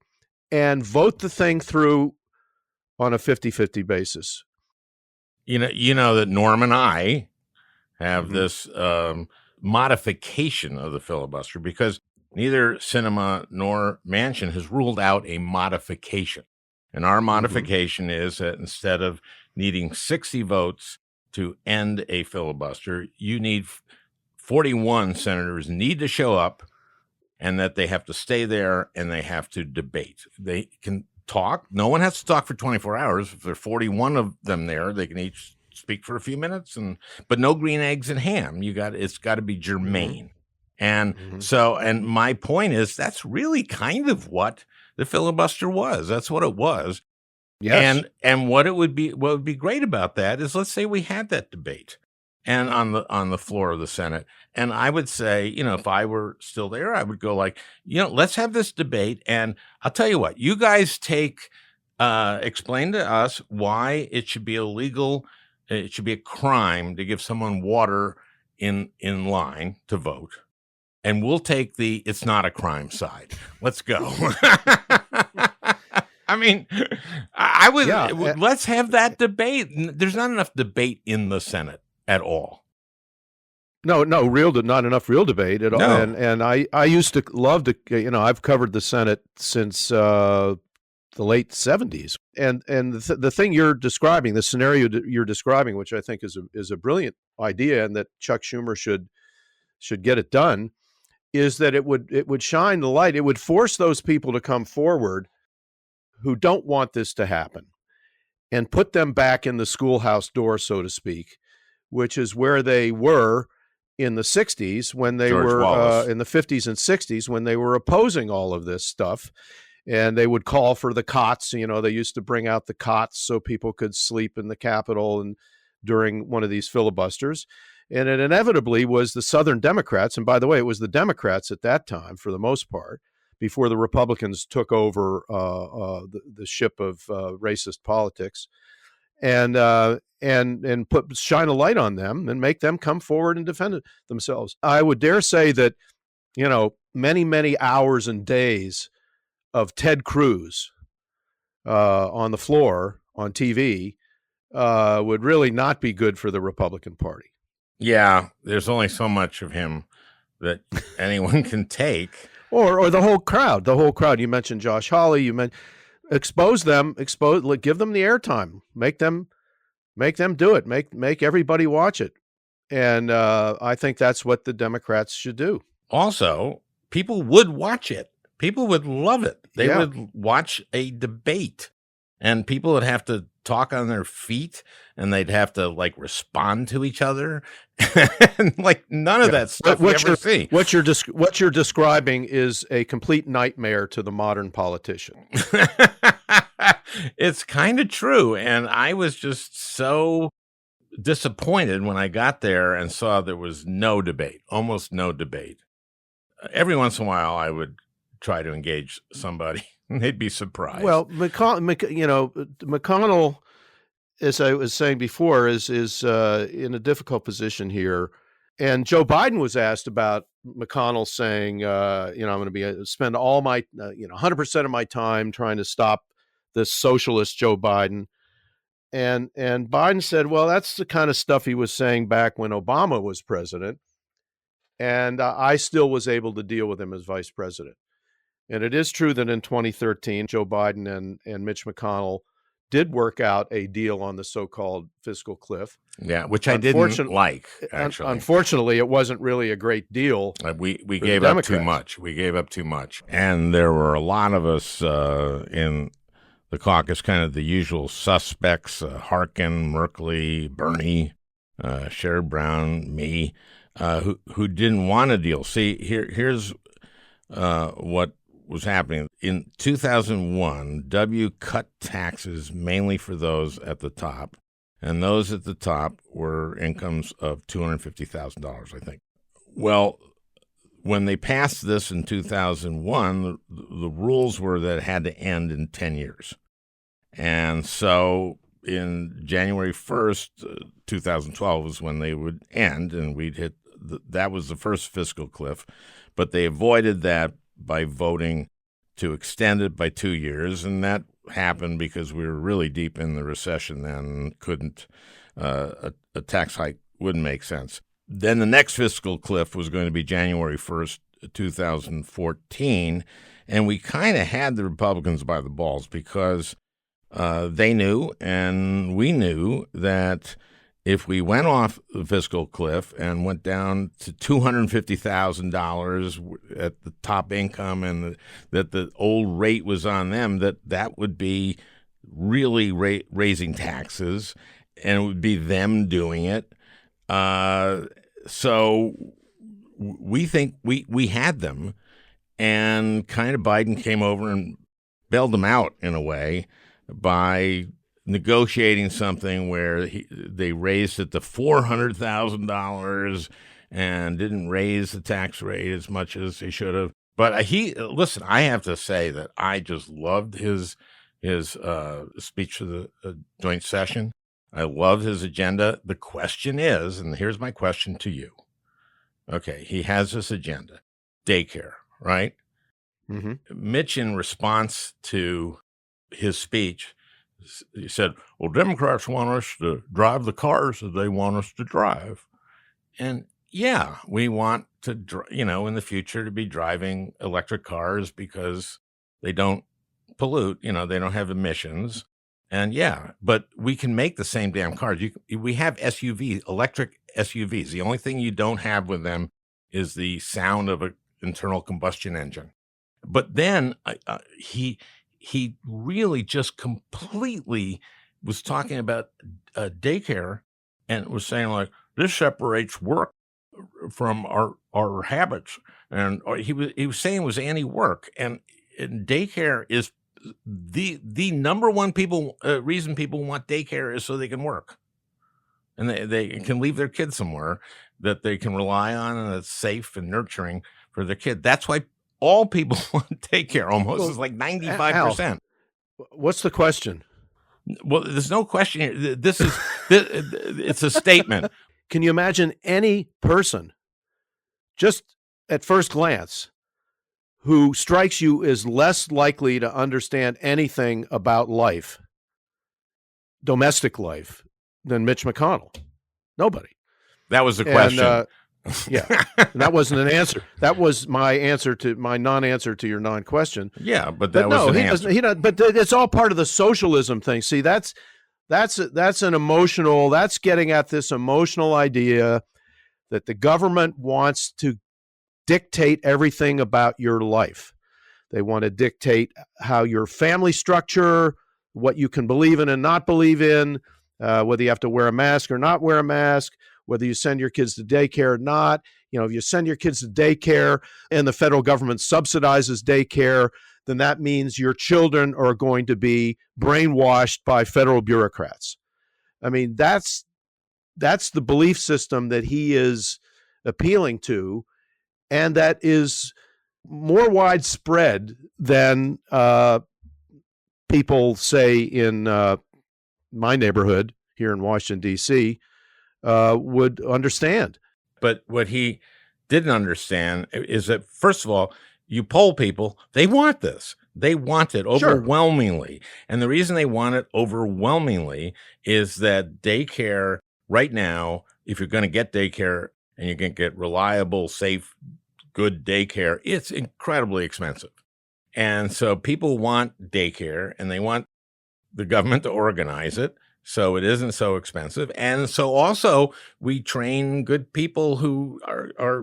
D: and vote the thing through on a 50-50 basis.
A: You know that Norm and I have this modification of the filibuster, because neither Sinema nor Manchin has ruled out a modification. And our modification is that instead of needing 60 votes to end a filibuster, you need 41 senators need to show up, and that they have to stay there and they have to debate. They can talk. No one has to talk for 24 hours. If there are 41 of them there, they can each speak for a few minutes, but no green eggs and ham. It's got to be germane. And so, and my point is, that's really kind of what the filibuster was. That's what it was.
D: Yes.
A: And what would be great about that is, let's say we had that debate and on the floor of the Senate. And I would say, if I were still there, I would go like, let's have this debate. And I'll tell you what, you guys explain to us why it should be illegal. It should be a crime to give someone water in line to vote. And we'll take the it's not a crime side. Let's go. I mean, I would.
D: Yeah.
A: Let's have that debate. There's not enough debate in the Senate at all.
D: No, not enough real debate at all.
A: No.
D: And I used to love to, I've covered the Senate since the late 70s. And the thing you're describing, the scenario you're describing, which I think is a brilliant idea, and that Chuck Schumer should get it done, is that it would shine the light. It would force those people to come forward who don't want this to happen and put them back in the schoolhouse door, so to speak, which is where they were in the 60s when they
A: George
D: were
A: Wallace.
D: in the 50s and 60s when they were opposing all of this stuff. And they would call for the cots. They used to bring out the cots so people could sleep in the Capitol and during one of these filibusters. And it inevitably was the Southern Democrats. And by the way, it was the Democrats at that time, for the most part, before the Republicans took over the ship of racist politics, and shine a light on them and make them come forward and defend themselves. I would dare say that, many, many hours and days of Ted Cruz on the floor on TV would really not be good for the Republican Party.
A: Yeah, there's only so much of him that anyone can take.
D: Or the whole crowd. You mentioned Josh Hawley. Expose them. Give them the airtime. Make them do it. Make everybody watch it. And I think that's what the Democrats should do.
A: Also, people would watch it. People would love it. They would watch a debate, and people would have to talk on their feet, and they'd have to respond to each other, and none of that stuff we ever see.
D: What you're describing is a complete nightmare to the modern politician.
A: It's kind of true, and I was just so disappointed when I got there and saw there was no debate, almost no debate. Every once in a while, I would try to engage somebody. They'd be surprised.
D: Well, McConnell, as I was saying before, is in a difficult position here. And Joe Biden was asked about McConnell saying, I'm going to spend all my, 100% of my time trying to stop this socialist Joe Biden. And Biden said, well, that's the kind of stuff he was saying back when Obama was president. And I still was able to deal with him as vice president. And it is true that in 2013, Joe Biden and Mitch McConnell did work out a deal on the so-called fiscal cliff.
A: Yeah, which I didn't like, actually.
D: Unfortunately, it wasn't really a great deal.
A: We gave up too much. We gave up too much. And there were a lot of us in the caucus, kind of the usual suspects, Harkin, Merkley, Bernie, Sherrod Brown, me, who didn't want a deal. See, here's what was happening. In 2001, W cut taxes mainly for those at the top, and those at the top were incomes of $250,000, I think. Well, when they passed this in 2001, the rules were that it had to end in 10 years. And so in January 1st, 2012 was when they would end, and we'd hit that was the first fiscal cliff, but they avoided that by voting to extend it by 2 years, and that happened because we were really deep in the recession then, couldn't a tax hike wouldn't make sense. Then the next fiscal cliff was going to be January 1st, 2014, and we kind of had the Republicans by the balls because they knew and we knew that if we went off the fiscal cliff and went down to $250,000 at the top income and that the old rate was on them, that would be really raising taxes and it would be them doing it. So we think we had them, and kind of Biden came over and bailed them out in a way by negotiating something where they raised it to $400,000 and didn't raise the tax rate as much as they should have. But listen, I have to say that I just loved his speech to the joint session. I love his agenda. The question is, and here's my question to you. Okay, he has this agenda, daycare, right?
D: Mm-hmm.
A: Mitch, in response to his speech, he said, well, Democrats want us to drive the cars that they want us to drive. And yeah, we want to, in the future to be driving electric cars because they don't pollute, they don't have emissions. And yeah, but we can make the same damn cars. We have SUVs, electric SUVs. The only thing you don't have with them is the sound of an internal combustion engine. But then he really just completely was talking about daycare and was saying, like, this separates work from our habits. And he was saying it was anti-work. And daycare is the number one reason people want daycare is so they can work. And they can leave their kids somewhere that they can rely on and that's safe and nurturing for their kid. That's why all people want daycare almost. Well, it's like 95%.
D: Al, what's the question?
A: Well, there's no question here. It's a statement.
D: Can you imagine any person, just at first glance, who strikes you as less likely to understand anything about life, domestic life, than Mitch McConnell? Nobody.
A: That was the question.
D: And, yeah, and that wasn't an answer. That was my non-answer to your non-question.
A: Yeah, but that was an answer.
D: But it's all part of the socialism thing. See, that's an emotional. That's getting at this emotional idea that the government wants to dictate everything about your life. They want to dictate how your family structure, what you can believe in and not believe in, whether you have to wear a mask or not wear a mask, whether you send your kids to daycare or not. If you send your kids to daycare and the federal government subsidizes daycare, then that means your children are going to be brainwashed by federal bureaucrats. I mean, that's the belief system that he is appealing to, and that is more widespread than people say in my neighborhood here in Washington, D.C., would understand.
A: But what he didn't understand is that, first of all, you poll people, they want this. They want it overwhelmingly. Sure. And the reason they want it overwhelmingly is that daycare right now, if you're going to get daycare and you're going to get reliable, safe, good daycare, it's incredibly expensive. And so people want daycare and they want the government to organize it so it isn't so expensive. And so also we train good people who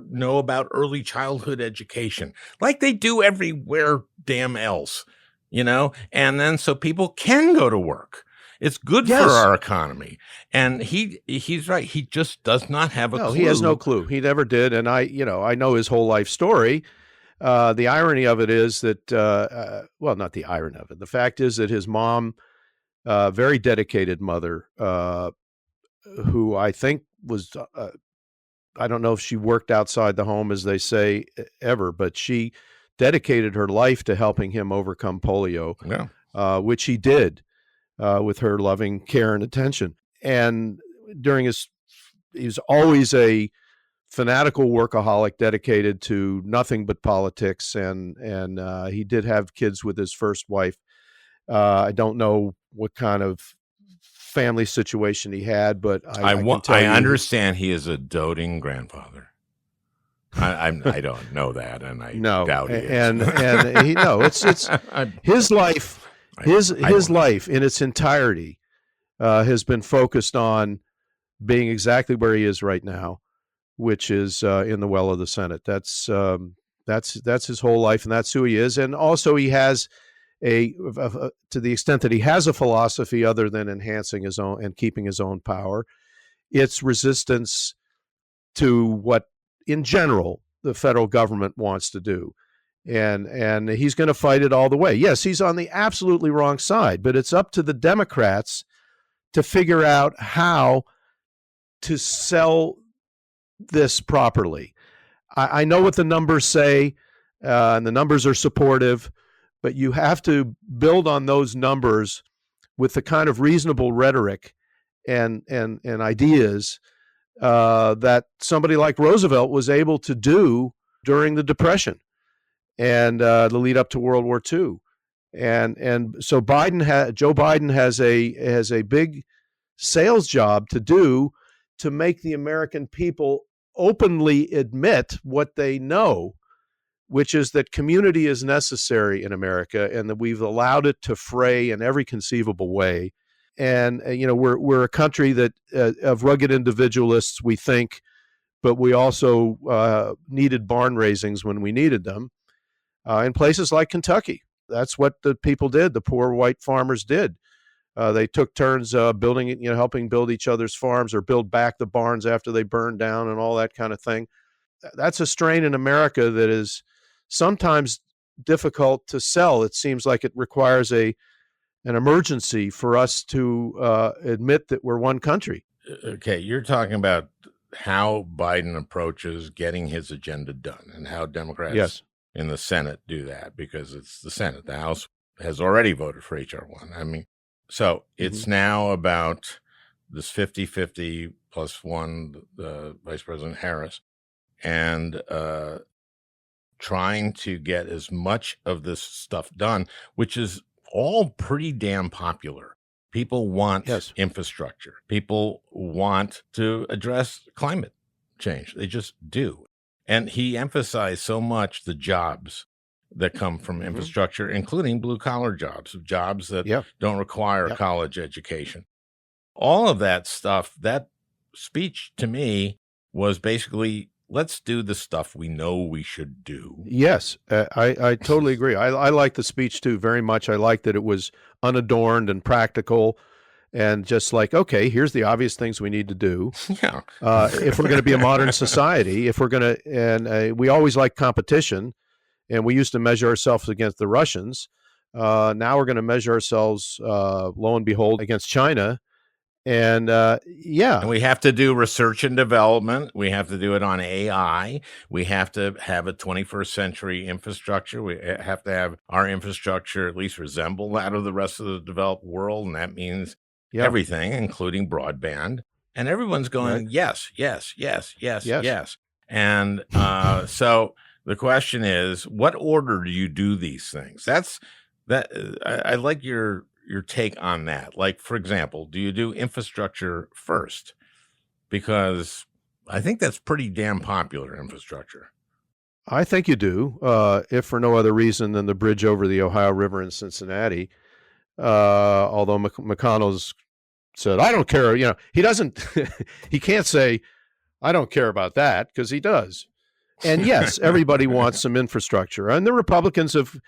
A: know about early childhood education like they do everywhere damn else, and then so people can go to work. It's good for our economy. And he's right. He just does not have a clue.
D: He has no clue. He never did. And I know his whole life story. The irony of it is that, not the irony of it. The fact is that his mom, very dedicated mother, who I think was, I don't know if she worked outside the home, as they say, ever, but she dedicated her life to helping him overcome polio, which he did. With her loving care and attention. And he was always a fanatical workaholic dedicated to nothing but politics. And he did have kids with his first wife. I don't know what kind of family situation he had, but I
A: understand he is a doting grandfather. I don't know that, and I doubt he is.
D: It's his life. His life in its entirety has been focused on being exactly where he is right now, which is in the well of the Senate. That's his whole life, and that's who he is. And also, he has to the extent that he has a philosophy other than enhancing his own and keeping his own power, it's resistance to what, in general, the federal government wants to do. And he's going to fight it all the way. Yes, he's on the absolutely wrong side, but it's up to the Democrats to figure out how to sell this properly. I know what the numbers say, and the numbers are supportive, but you have to build on those numbers with the kind of reasonable rhetoric and ideas that somebody like Roosevelt was able to do during the Depression and the lead up to World War II. And so Joe Biden has a big sales job to do to make the American people openly admit what they know, which is that community is necessary in America and that we've allowed it to fray in every conceivable way. And we're a country that of rugged individualists, we think, but we also needed barn raisings when we needed them. In places like Kentucky, that's what the people did. The poor white farmers did. They took turns building, helping build each other's farms or build back the barns after they burned down and all that kind of thing. That's a strain in America that is sometimes difficult to sell. It seems like it requires an emergency for us to admit that we're one country.
A: Okay, you're talking about how Biden approaches getting his agenda done and how Democrats in the Senate do that, because it's the Senate. The House has already voted for H.R. 1. I mean, so it's now about this 50-50 plus one, Vice President Harris, and trying to get as much of this stuff done, which is all pretty damn popular. People want infrastructure. People want to address climate change. They just do. And he emphasized so much the jobs that come from infrastructure, including blue-collar jobs that don't require a college education. All of that stuff, that speech to me was basically, let's do the stuff we know we should do.
D: Yes, I totally agree. I like the speech, too, very much. I like that it was unadorned and practical and just like, okay, here's the obvious things we need to do.
A: Yeah.
D: If we're going to be a modern society, if we're going to, and we always like competition, and we used to measure ourselves against the Russians. Now we're going to measure ourselves, lo and behold, against China. And
A: and we have to do research and development. We have to do it on AI. We have to have a 21st century infrastructure. We have to have our infrastructure at least resemble that of the rest of the developed world. And that means everything, including broadband. And everyone's going, yes. And so the question is, what order do you do these things? I like your take on that. Like, for example, do you do infrastructure first? Because I think that's pretty damn popular, infrastructure.
D: I think you do, if for no other reason than the bridge over the Ohio River in Cincinnati. Although McConnell's said, I don't care. He doesn't, he can't say, I don't care about that, because he does. And yes, everybody wants some infrastructure. And the Republicans have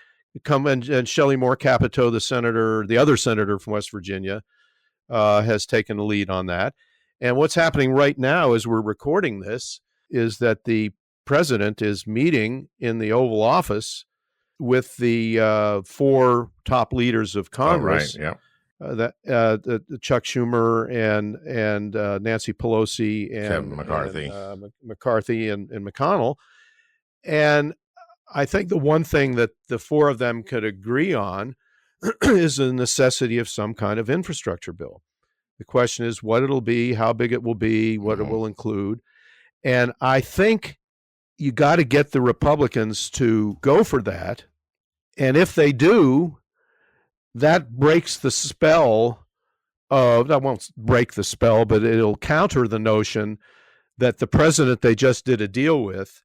D: come, and Shelley Moore Capito, the other senator from West Virginia, has taken the lead on that. And what's happening right now as we're recording this is that the president is meeting in the Oval Office with the four top leaders of Congress.
A: Oh, right.
D: Chuck Schumer and Nancy Pelosi and
A: Kevin McCarthy,
D: McCarthy and McConnell. And I think the one thing that the four of them could agree on is the necessity of some kind of infrastructure bill. The question is what it'll be, how big it will be, what it will include. And I think you got to get the Republicans to go for that. And if they do, that breaks the spell of, that won't break the spell, but it'll counter the notion that the president they just did a deal with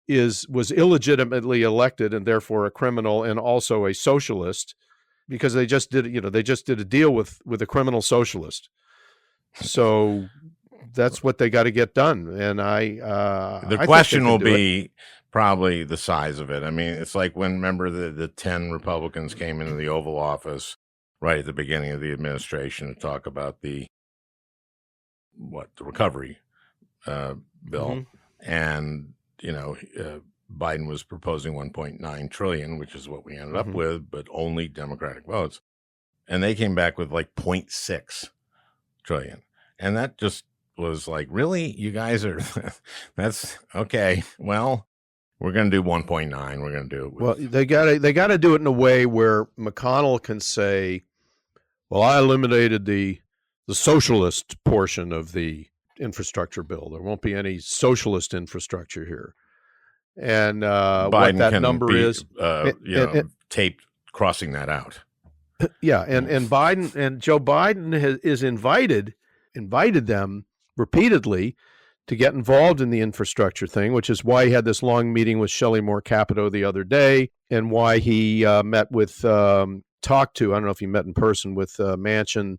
D: was illegitimately elected and therefore a criminal and also a socialist, because they just did a deal with a criminal socialist. So that's what they got to get done. And
A: the question will be, probably the size of it. I mean, it's like when, remember, the 10 Republicans came into the Oval Office right at the beginning of the administration to talk about the recovery bill.
D: Mhm.
A: And, Biden was proposing 1.9 trillion, which is what we ended up with, but only Democratic votes. And they came back with like 0.6 trillion. And that just was like, really? You guys are, that's okay. Well, we're going to do 1.9. We're going to do it.
D: Well, they got to do it in a way where McConnell can say, well, I eliminated the socialist portion of the infrastructure bill. There won't be any socialist infrastructure here. And
A: Biden
D: what that
A: can
D: number is,
A: taped crossing that out.
D: Yeah, and Biden and Joe Biden is invited them repeatedly to get involved in the infrastructure thing, which is why he had this long meeting with Shelley Moore Capito the other day, and why he talked to, I don't know if he met in person with Manchin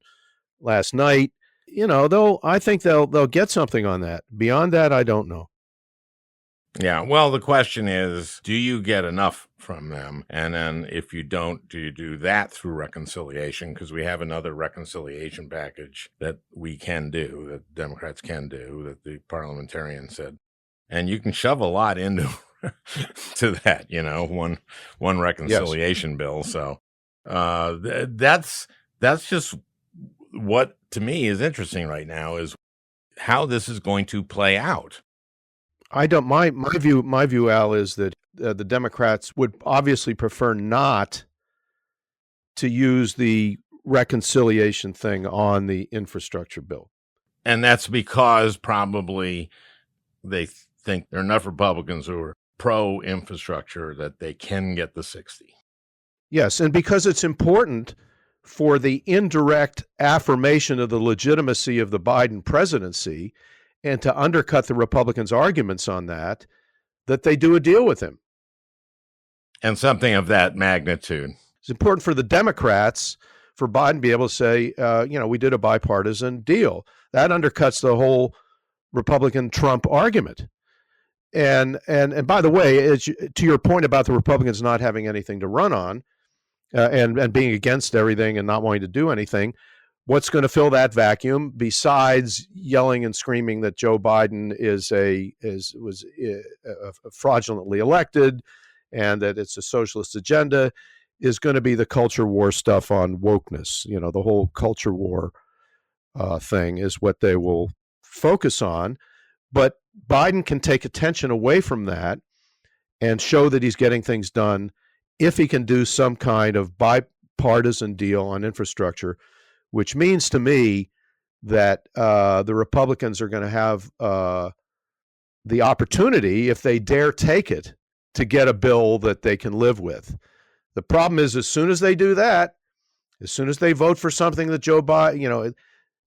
D: last night. Though I think they'll get something on that. Beyond that, I don't know.
A: Yeah, well, the question is, do you get enough from them? And then if you don't, do you do that through reconciliation? Because we have another reconciliation package that we can do, that Democrats can do, that the parliamentarians said. And you can shove a lot into to that, one reconciliation bill. So that's just what, to me, is interesting right now, is how this is going to play out.
D: I don't. My view, Al, is that the Democrats would obviously prefer not to use the reconciliation thing on the infrastructure bill,
A: and that's because probably they think there are enough Republicans who are pro-infrastructure that they can get the 60.
D: Yes, and because it's important for the indirect affirmation of the legitimacy of the Biden presidency, and to undercut the Republicans' arguments on that they do a deal with him.
A: And something of that magnitude.
D: It's important for the Democrats, for Biden to be able to say, we did a bipartisan deal. That undercuts the whole Republican-Trump argument. And by the way, to your point about the Republicans not having anything to run on, and being against everything and not wanting to do anything, what's going to fill that vacuum besides yelling and screaming that Joe Biden was fraudulently elected and that it's a socialist agenda, is going to be the culture war stuff on wokeness. The whole culture war thing is what they will focus on. But Biden can take attention away from that and show that he's getting things done if he can do some kind of bipartisan deal on infrastructure, which means to me that the Republicans are going to have the opportunity, if they dare take it, to get a bill that they can live with. The problem is, as soon as they do that, as soon as they vote for something that Joe Biden,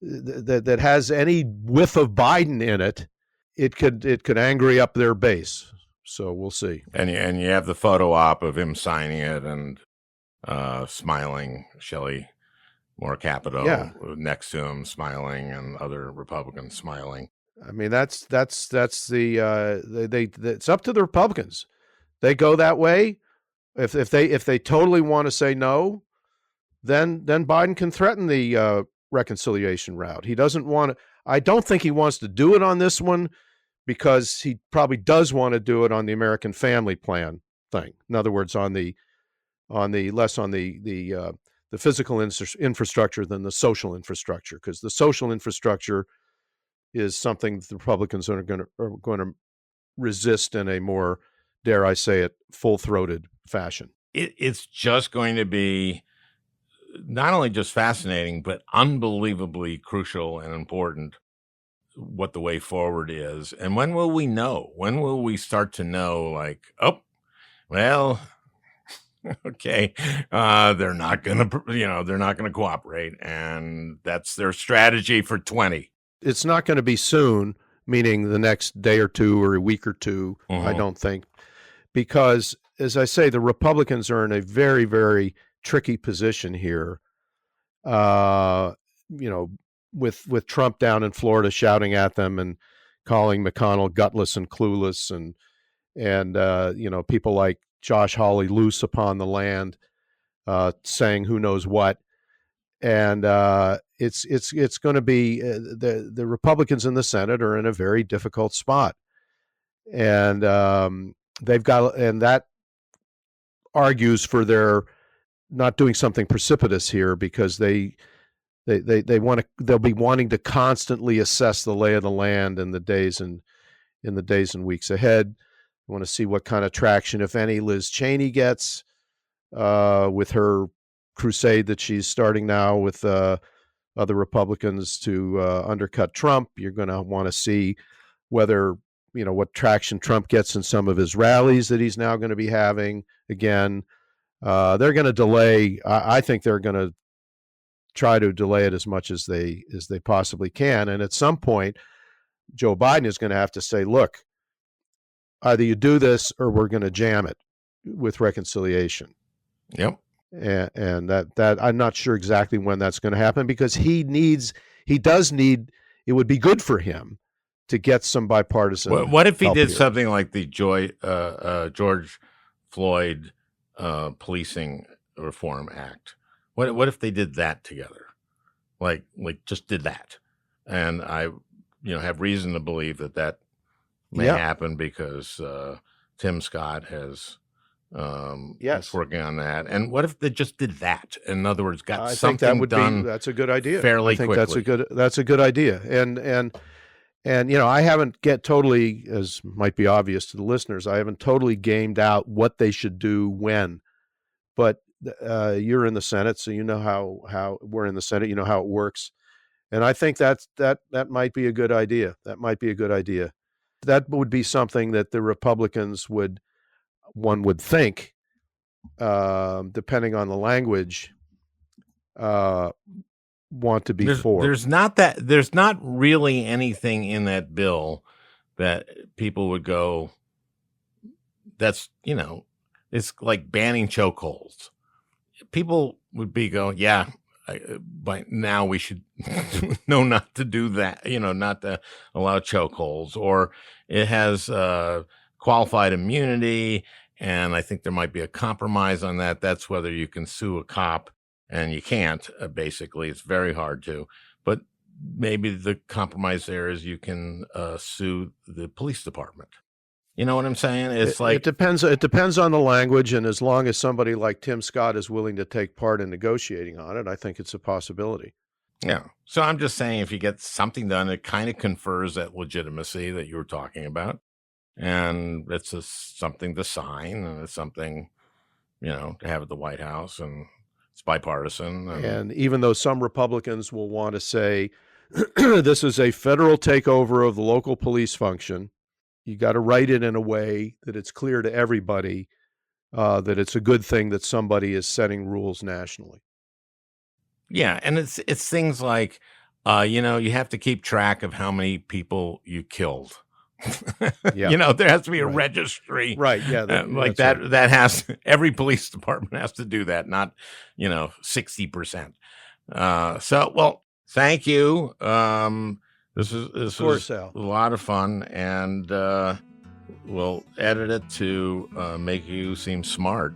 D: that has any whiff of Biden in it, it could angry up their base. So we'll see.
A: And you have the photo op of him signing it and smiling, Shelley Moore Capito next to him smiling, and other Republicans smiling.
D: I mean, that's it's up to the Republicans. They go that way. If they totally want to say no, then Biden can threaten the reconciliation route. He doesn't want to. I don't think he wants to do it on this one, because he probably does want to do it on the American Family Plan thing. In other words, on the physical infrastructure than the social infrastructure, because the social infrastructure is something the Republicans are going to resist in a more, dare I say it, full-throated fashion.
A: It's just going to be not only just fascinating, but unbelievably crucial and important what the way forward is. And when will we know? When will we start to know, like, oh, well, okay, they're not going to cooperate, and that's their strategy for 20.
D: It's not going to be soon, meaning the next day or two or a week or two, I don't think, because, as I say, the Republicans are in a very, very tricky position here. With Trump down in Florida shouting at them and calling McConnell gutless and clueless, and and people like Josh Hawley loose upon the land, saying who knows what, and it's going to be the Republicans in the Senate are in a very difficult spot, and that argues for their not doing something precipitous here, because they'll be wanting to constantly assess the lay of the land in the days and weeks ahead. I want to see what kind of traction, if any, Liz Cheney gets with her crusade that she's starting now with other Republicans to undercut Trump. You're going to want to see whether, what traction Trump gets in some of his rallies that he's now going to be having again. They're going to delay. I think they're going to try to delay it as much as they possibly can. And at some point, Joe Biden is going to have to say, look, either you do this or we're going to jam it with reconciliation.
A: Yep.
D: And that I'm not sure exactly when that's going to happen, because he does need, it would be good for him to get some bipartisan.
A: What if he did
D: here.
A: something like the George Floyd Policing Reform Act? What if they did that together? Like just did that? And I have reason to believe that may happen, because Tim Scott is working on that. And what if they just did that? In other words, got something done?
D: That's a good idea.
A: Fairly quickly.
D: That's a good idea. And I haven't totally, as might be obvious to the listeners, I haven't totally gamed out what they should do when. But you're in the Senate, so you know how we're in the Senate. You know how it works. And I think that might be a good idea. That might be a good idea. That would be something that the Republicans would think, depending on the language, want to be for.
A: There's not really anything in that bill that people would go, that's, it's like banning chokeholds. People would be going, yeah, by now we should know not to do that, not to allow chokeholds, or it has qualified immunity. And I think there might be a compromise on that. That's whether you can sue a cop, and you can't, basically. It's very hard to. But maybe the compromise there is you can sue the police department. You know what I'm saying? It
D: depends on the language, and as long as somebody like Tim Scott is willing to take part in negotiating on it, I think it's a possibility.
A: Yeah. So I'm just saying, if you get something done, it kind of confers that legitimacy that you were talking about. And it's something to sign, and it's something, to have at the White House, and it's bipartisan.
D: And even though some Republicans will want to say this is a federal takeover of the local police function, you got to write it in a way that it's clear to everybody that it's a good thing that somebody is setting rules nationally.
A: Yeah, and it's things like, you have to keep track of how many people you killed.
D: Yeah.
A: There has to be a registry.
D: Right, yeah.
A: That has, every police department has to do that, not, 60%. Well, thank you. This was a lot of fun, and we'll edit it to make you seem smart.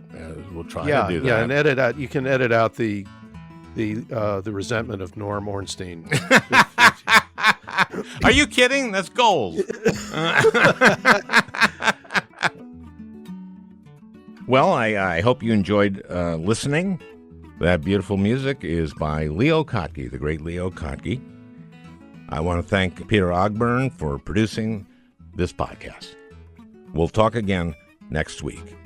A: We'll try to do that.
D: Yeah, and edit out. You can edit out the resentment of Norm Ornstein.
A: Are you kidding? That's gold. Well, I hope you enjoyed listening. That beautiful music is by Leo Kottke, the great Leo Kottke. I want to thank Peter Ogburn for producing this podcast. We'll talk again next week.